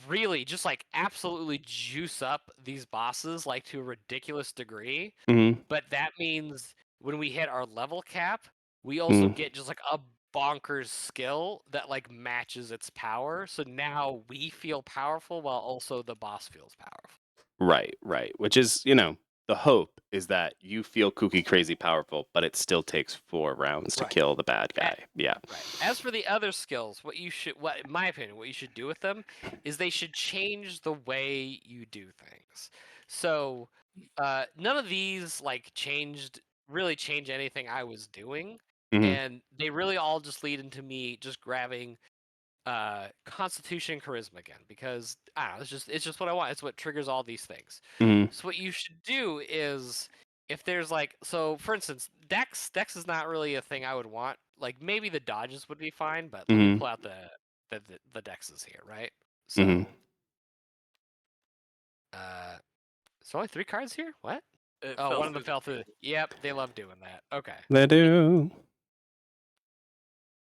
Really just like absolutely juice up these bosses like to a ridiculous degree. But that means when we hit our level cap, we also get just like a bonkers skill that like matches its power. So now we feel powerful while also the boss feels powerful. Right. Which is, the hope is that you feel kooky crazy powerful, but it still takes 4 rounds to kill the bad guy. Yeah. Right. As for the other skills, what in my opinion, what you should do with them is they should change the way you do things. So none of these like really change anything I was doing. And they really all just lead into me just grabbing Constitution and Charisma again, because I don't know, it's just what I want. It's what triggers all these things. So what you should do is, if there's like, so for instance, Dex is not really a thing I would want. Like maybe the dodges would be fine, but let me pull out the Dexes here, right? So there's only 3 cards here? What? One of them fell through. Yep, they love doing that. Okay. They do.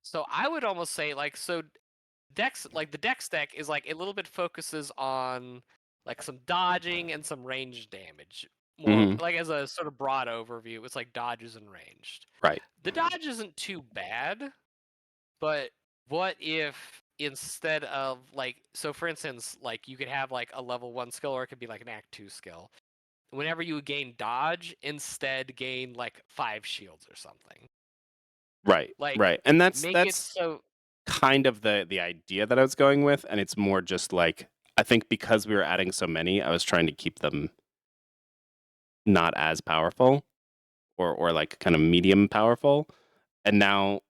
So I would almost say like, so Dex, like the Dex deck is like a little bit focuses on like some dodging and some ranged damage. More like as a sort of broad overview, it's like dodges and ranged. Right. The dodge isn't too bad, but what if instead of like, so for instance, like you could have like a level 1 skill, or it could be like an act 2 skill. Whenever you gain dodge, instead gain like 5 shields or something. Right. Like, right. And that's it so kind of the idea that I was going with, and it's more just like, I think because we were adding so many, I was trying to keep them not as powerful, or like kind of medium powerful. And now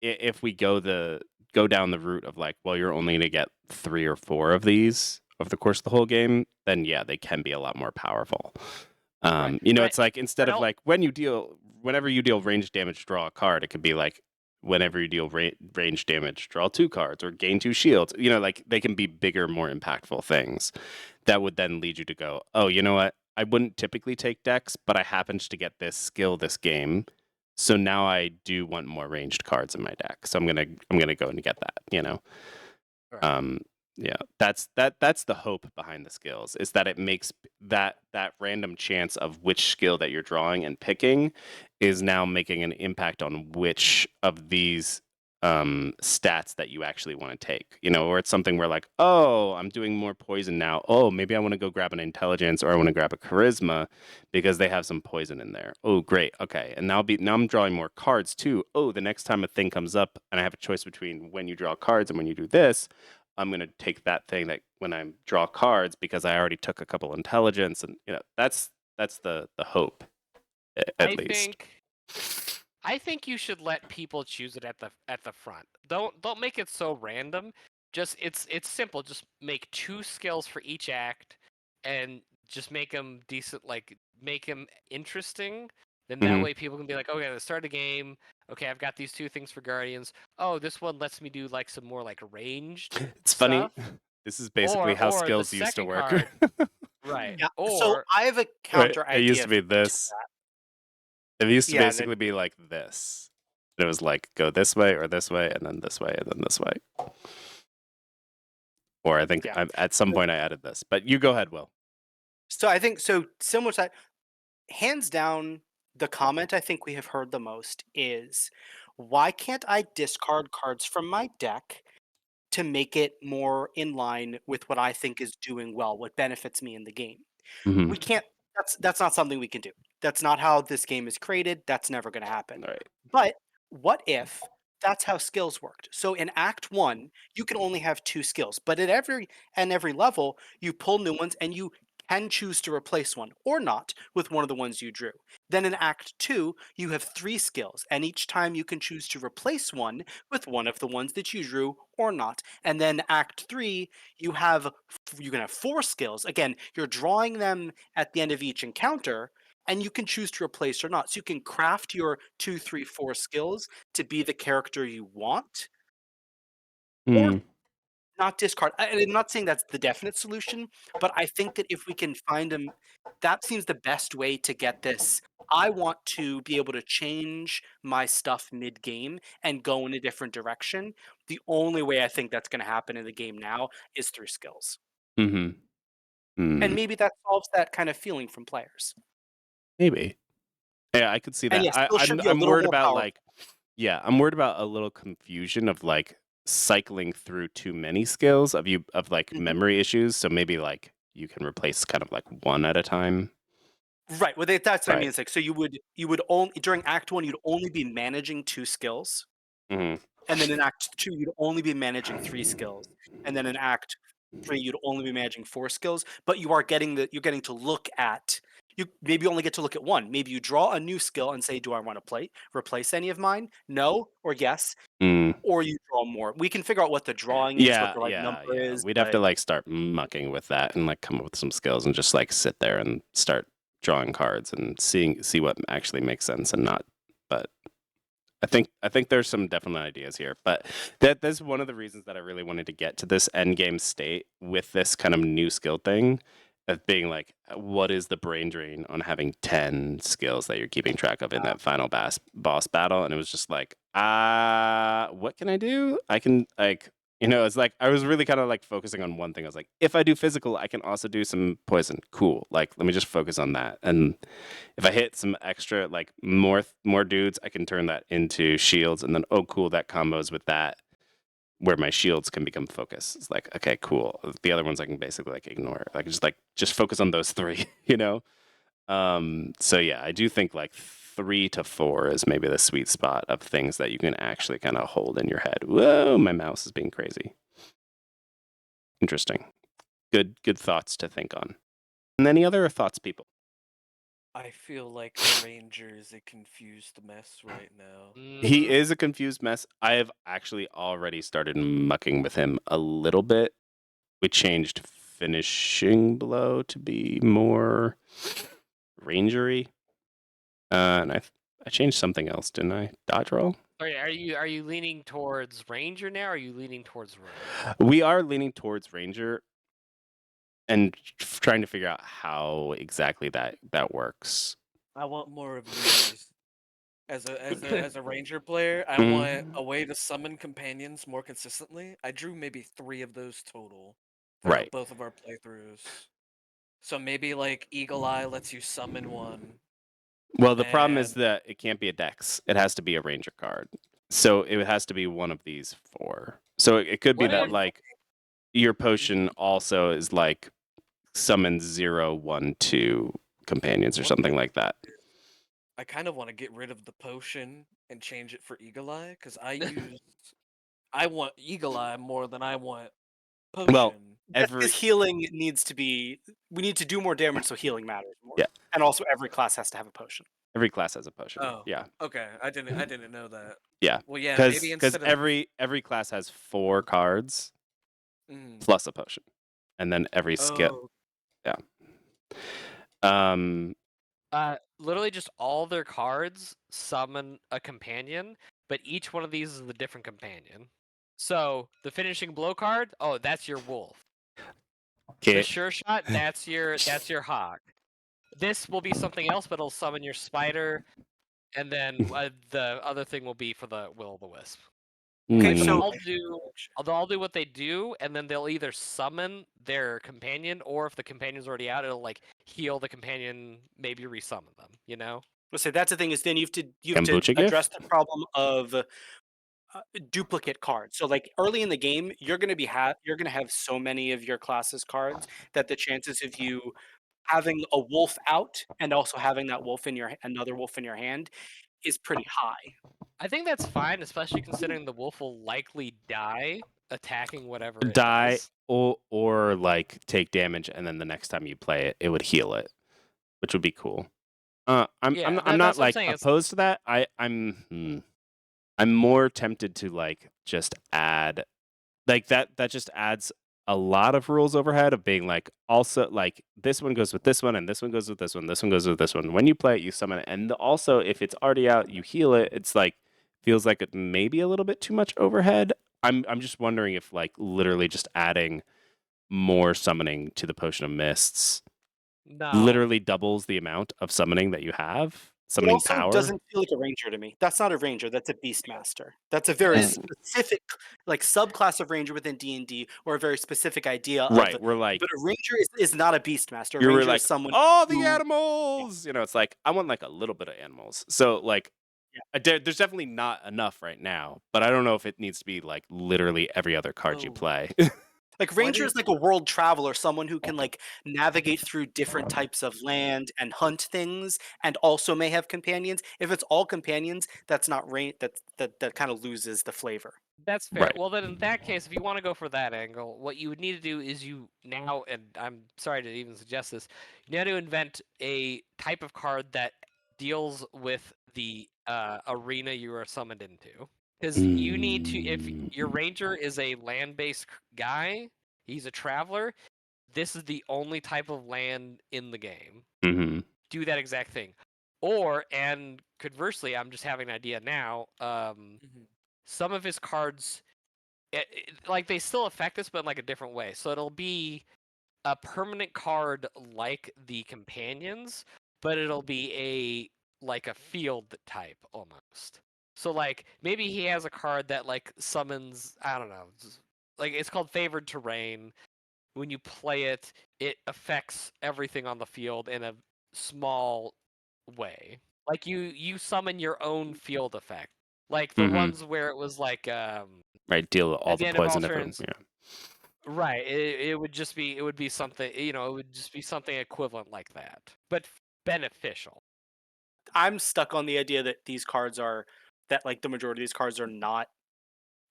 if we go down the route of like, well, you're only going to get 3 or 4 of these over the course of the whole game, then yeah, they can be a lot more powerful. It's like, instead of like whenever you deal range damage, draw a card, it could be like, whenever you deal range damage, draw 2 cards or gain 2 shields. Like they can be bigger, more impactful things that would then lead you to go, oh, you know what? I wouldn't typically take Dex, but I happened to get this skill this game, so now I do want more ranged cards in my deck. So I'm gonna go and get that. Right. Yeah, that's the hope behind the skills, is that it makes that random chance of which skill that you're drawing and picking is now making an impact on which of these stats that you actually want to take, or it's something where like, oh, I'm doing more poison now. Oh, maybe I want to go grab an intelligence or I want to grab a charisma because they have some poison in there. Oh, great. Okay. And now I'm drawing more cards too. Oh, the next time a thing comes up and I have a choice between when you draw cards and when you do this, I'm going to take that thing that when I draw cards because I already took a couple intelligence, and that's the hope, at least. I think you should let people choose it at the front. Don't make it so random. Just it's simple. Just make 2 skills for each act, and just make them decent. Like make them interesting. Then that way people can be like, okay, at the start of the game, okay, I've got these 2 things for guardians. Oh, this one lets me do like some more like ranged. It's funny. Stuff. This is basically how Or the skills used to second work. card, right? Yeah. So Or I have a Right, counter it used idea to be to this. that. It used to Yeah, basically be like this. It was like go this way or this way and then this way and then this way. Or I think Yeah. at some point I added this. But you go ahead, Will. So I think similar to that, hands down, the comment I think we have heard the most is, why can't I discard cards from my deck to make it more in line with what I think is doing well, what benefits me in the game? Mhm. We can't. That's not something we can do. That's not how this game is created. That's never going to happen. All right. But what if that's how skills worked? So in Act 1, you can only have 2 skills, but at every level, you pull new ones and you can choose to replace one or not with one of the ones you drew. Then in Act 2, you have 3 skills, and each time you can choose to replace one with one of the ones that you drew or not. And then Act 3, you can have 4 skills. Again, you're drawing them at the end of each encounter, and you can choose to replace or not. So you can craft your 2, 3, 4 skills to be the character you want, or not discard. I'm not saying that's the definite solution, but I think that if we can find them, that seems the best way to get this. I want to be able to change my stuff mid game and go in a different direction. The only way I think that's going to happen in the game now is through skills. Mm-hmm. And maybe that solves that kind of feeling from players. Maybe. Yeah, I could see And that. yes, skills should be a I'm little worried more about powerful. like, yeah, I'm worried about a little confusion of like cycling through too many skills of like Mhm. memory issues. So maybe like you can replace kind of like one at a time. Right. Well, that's what I Right. mean. It's like, so you would only during Act 1 you'd only be managing 2 skills, Mm-hmm. and then in Act 2 you'd only be managing 3 skills, and then in Act 3 you'd only be managing 4 skills. But you're getting to look at maybe only get to look at one. Maybe you draw a new skill and say, do I want to replace any of mine? No or yes. Or you draw more. We can figure out what the drawing is, what the right number is. We'd have to like start mucking with that and like come up with some skills and just like sit there and start drawing cards and see what actually makes sense and not. But I think there's some definite ideas here. But that's one of the reasons that I really wanted to get to this end game state with this kind of new skill thing of being like, what is the brain drain on having 10 skills that you're keeping track of in that final boss battle? And it was just like, what can I do? I can like, it's like I was really kind of like focusing on one thing. I was like, if I do physical, I can also do some poison. Cool. Like, let me just focus on that. And if I hit some extra, like more dudes, I can turn that into shields. And then, oh, cool, that combos with that, where my shields can become focus. It's like, okay, cool. The other ones I can basically like ignore. I can just focus on those 3, So yeah, I do think like 3 to 4 is maybe the sweet spot of things that you can actually kind of hold in your head. Whoa, my mouse is being crazy. Interesting. Good thoughts to think on. And any other thoughts, people? I feel like the Ranger is a confused mess right now. He is a confused mess. I have actually already started mucking with him a little bit. We changed finishing blow to be more rangery. And I changed something else, didn't I? Dodge roll? Sorry, are you leaning towards Ranger now, or are you leaning towards Rogue? We are leaning towards Ranger and trying to figure out how exactly that works. I want more of these. As a Ranger player, I want a way to summon companions more consistently. I drew maybe 3 of those total throughout Right. both of our playthroughs. So maybe like Eagle Eye lets you summon one. Well, the problem is that it can't be a dex. It has to be a Ranger card. So it has to be one of these 4. So it could be What that if- like your potion also is like summon 0, 1, 2 companions or What something if- like that. I kind of want to get rid of the potion and change it for Eagle Eye because I want Eagle Eye more than I want potion. Well, That's 'cause healing needs to be. We need to do more damage, so healing matters more. Yeah. And also, every class has to have a potion. every class has a potion. Oh. Yeah. Okay, I didn't know that. Yeah. Well, yeah, Because maybe instead of every class has 4 cards Mm. plus a potion, and then every skill. Oh, Literally just all their cards summon a companion, but each one of these is a different companion. So the finishing blow card, oh, that's your wolf. The Okay. sure shot, that's your hawk. This will be something else, but it'll summon your spider, and then the other thing will be for the will o' the wisp. Okay, Mm. so- They'll all do what they do, and then they'll either summon their companion, or if the companion's already out, it'll like heal the companion, maybe resummon them. You know? Let's say that's the thing is then you have to Kombucha address gift? the problem of duplicate cards. So like early in the game, you're gonna have so many of your class's cards that the chances of you having a wolf out and also having that another wolf in your hand is pretty high. I think that's fine, especially considering the wolf will likely die attacking whatever it Die does. or like take damage, and then the next time you play it, it would heal it, which would be cool. I'm Yeah, I'm that's not what I'm like saying, it's- opposed to that. I'm more tempted to like just add like that just adds a lot of rules overhead of being like also like this one goes with this one and this one goes with this one, this one goes with this one. When you play it, you summon it, and also if it's already out, you heal it. It's like feels like it may be a little bit too much overhead. I'm just wondering if like literally just adding more summoning to the Potion of Mists No, literally doubles the amount of summoning that you have. It Summoning also power. doesn't feel like a ranger to me. That's not a ranger. That's a beastmaster. That's a very specific, like subclass of ranger within D&D, or a very specific idea of. Right, we're like But a ranger is not a beastmaster. A you were ranger like is someone. oh the who- animals. You know, it's like I want like a little bit of animals. So like there's definitely not enough right now, but I don't know if it needs to be like literally every other card you Oh. play. Like Why ranger do is like a world traveler, someone who can like navigate through different types of land and hunt things, and also may have companions. If it's all companions, that's not rain. That kind of loses the flavor. that's fair. Right. Well, then in that case, if you want to go for that angle, what you would need to do is you now, and I'm sorry to even suggest this, you need to invent a type of card that deals with the arena you are summoned into. Because you need to, if your ranger is a land-based guy, he's a traveler, this is the only type of land in the game. Mm-hmm. Do that exact thing. Or, and conversely, I'm just having an idea now, Mhm. some of his cards, like they still affect us, but in like a different way. So it'll be a permanent card like the companions, but it'll be like a field type almost. So like maybe he has a card that like summons, I don't know, like it's called favored terrain. When you play it, it affects everything on the field in a small way. Like you summon your own field effect. Like the Mhm. ones where it was like Right, deal with all At the the end of all poison. turns. Right. It would just be something, it would just be something equivalent like that. But beneficial. I'm stuck on the idea that these cards are that like the majority of these cards are not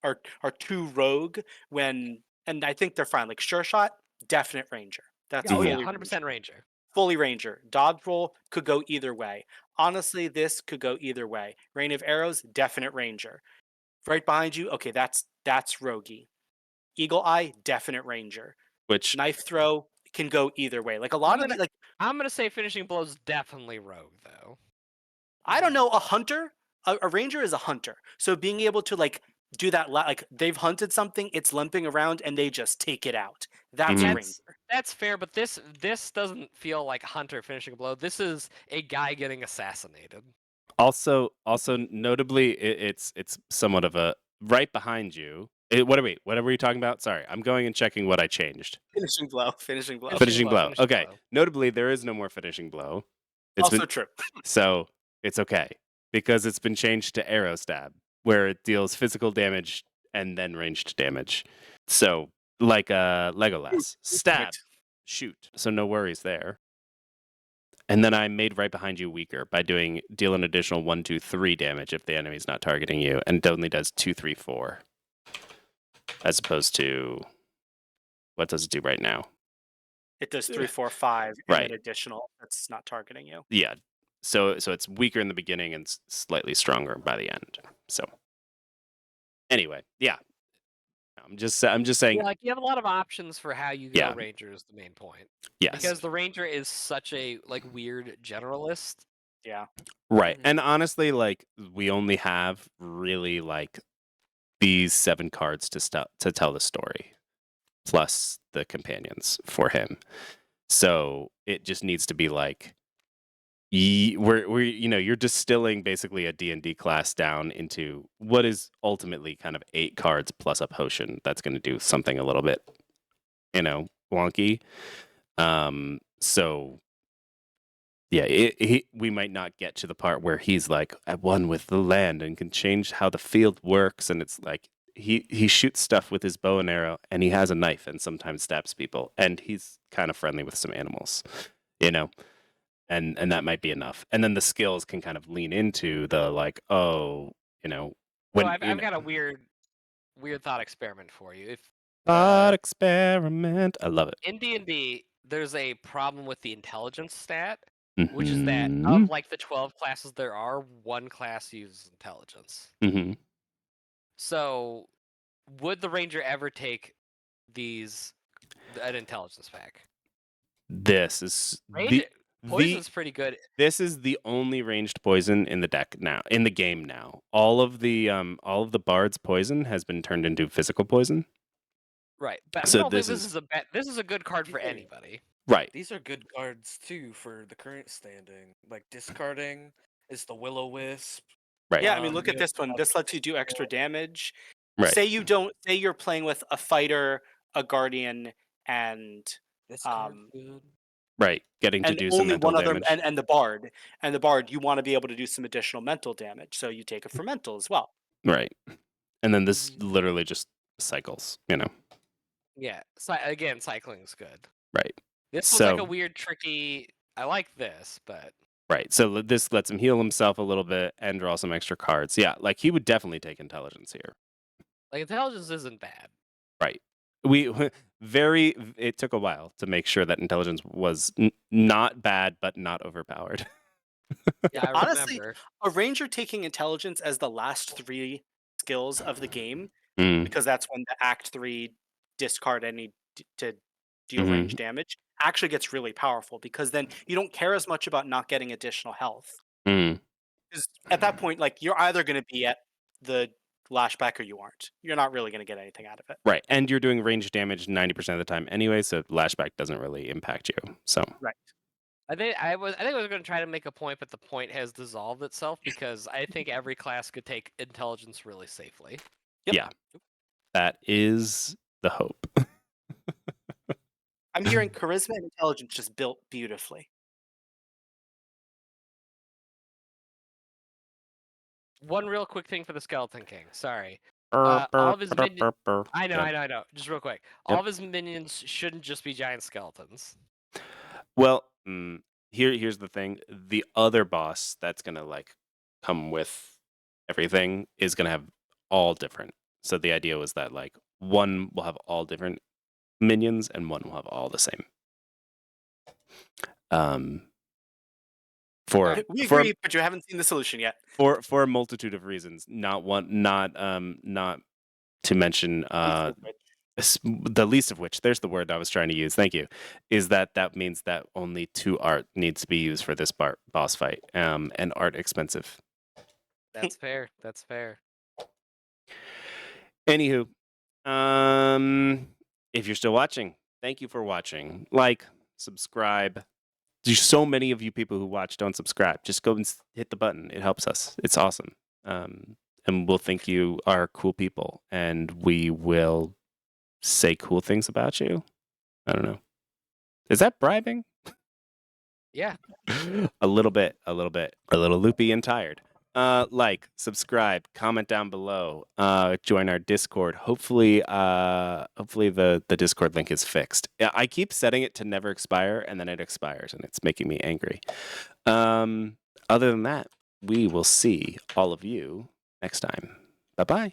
are too rogue and I think they're fine. Like Sure Shot, definite ranger. That's Oh yeah, fully 100% ranger. fully ranger. Dodge roll could go either way. Honestly, this could go either way. Rain of arrows, definite ranger. Right behind you, okay, that's roguey. Eagle eye, definite ranger. Which Knife throw can go either way. Like a lot of gonna- the, like I'm gonna say finishing blows definitely rogue though. I don't know, a hunter, a ranger is a hunter. So being able to like do that, like they've hunted something, it's limping around, and they just take it out. That's a Mhm. ranger. That's fair, but this doesn't feel like hunter finishing a blow. This is a guy getting assassinated. also notably, it's somewhat of a right behind you. What are we talking about? Sorry, I'm going and checking what I changed. Finishing blow. Finishing blow. Finishing Finishing blow. finishing Okay. blow. Notably, there is no more finishing blow. It's Also been true. so it's okay because it's been changed to arrow stab. where it deals physical damage and then ranged damage. So like Legolas, stab, Perfect. shoot. So no worries there. And then I made right behind you weaker by deal an additional 1, 2, 3 damage if the enemy's not targeting you, and it only does 2, 3, 4, as opposed to what does it do right now? It does 3, 4, 5, and Right. then additional that's not targeting you. Yeah. So it's weaker in the beginning and slightly stronger by the end. So anyway, yeah. I'm just saying. Yeah, like you have a lot of options for how you go Yeah. ranger is the main point. Yes. Because the ranger is such a like weird generalist. Yeah. Right. Mhm. And honestly, like we only have really like these 7 cards to tell the story, plus the companions for him. So it just needs to be like we're you're distilling basically a D&D class down into what is ultimately kind of 8 cards plus a potion that's going to do something a little bit wonky. So yeah, we might not get to the part where he's like at one with the land and can change how the field works, and it's like he shoots stuff with his bow and arrow, and he has a knife and sometimes stabs people, and he's kind of friendly with some animals, and that might be enough. And then the skills can kind of lean into the like, So when I've got a weird thought experiment for you. If thought experiment, I love it. in D&D, there's a problem with the intelligence stat, which is Mm-hmm. that of like the 12 classes there are, 1 class uses intelligence. Mm-hmm. So, would the ranger ever take an intelligence pack? This is Poison's pretty good. This is the only ranged poison in the deck now, in the game now. All of the bard's poison has been turned into physical poison. Right, but So I don't think this this is a good card for Yeah. anybody. Right. These are good cards too for the current standing. Like discarding is the Will-O-Wisp. Right. Yeah, I mean, look you at this one. have This lets you do extra damage. Right. Say you're playing with a fighter, a guardian, and This card's good. Right. Getting to and do some only mental one other damage. and the bard. And the bard, you want to be able to do some additional mental damage, so you take it for mental as well. Right. And then this Mhm. literally just cycles, Yeah, again, cycling's good. Right. This one's like a So weird, tricky. I like this, but right. So this lets him heal himself a little bit and draw some extra cards. Yeah, like he would definitely take intelligence here. like intelligence isn't bad. Right. It took a while to make sure that intelligence was not bad, but not overpowered. Yeah, I Honestly, remember. a ranger taking intelligence as the last 3 skills of the game, Mm, because that's when the Act 3 discard any to deal mhm. range damage, actually gets really powerful, because then you don't care as much about not getting additional health. Mm. Because at that point, like, you're either going to be at the lashback or you aren't. You're not really going to get anything out of it. Right. And you're doing range damage 90% of the time anyway, so lashback doesn't really impact you. So Right. I think I was going to try to make a point, but the point has dissolved itself because I think every class could take intelligence really safely. Yep. yeah, that is the hope. I'm hearing charisma and intelligence just built beautifully. One real quick thing for the Skeleton King. Sorry. All of his minions. I know. Just real quick. All Yep. of his minions shouldn't just be giant skeletons. Well, here's the thing. The other boss that's gonna like come with everything is gonna have all different. So the idea was that like one will have all different minions and one will have all the same. We agree, but you haven't seen the solution yet. For a multitude of reasons. Not to mention the least of which, there's the word I was trying to use, thank you, is that means that only 2 art needs to be used for this boss fight, and art expensive. That's fair. That's fair. Anywho, if you're still watching, thank you for watching. Like, subscribe. There's so many of you people who watch don't subscribe. Just go and hit the button. It helps us. It's awesome. And we'll think you are cool people, and we will say cool things about you. I don't know. Is that bribing? Yeah. A little bit. A little loopy and tired. Like, subscribe, comment down below, join our Discord. Hopefully the Discord link is fixed. Yeah, I keep setting it to never expire, and then it expires, and it's making me angry. Other than that, we will see all of you next time. Bye-bye.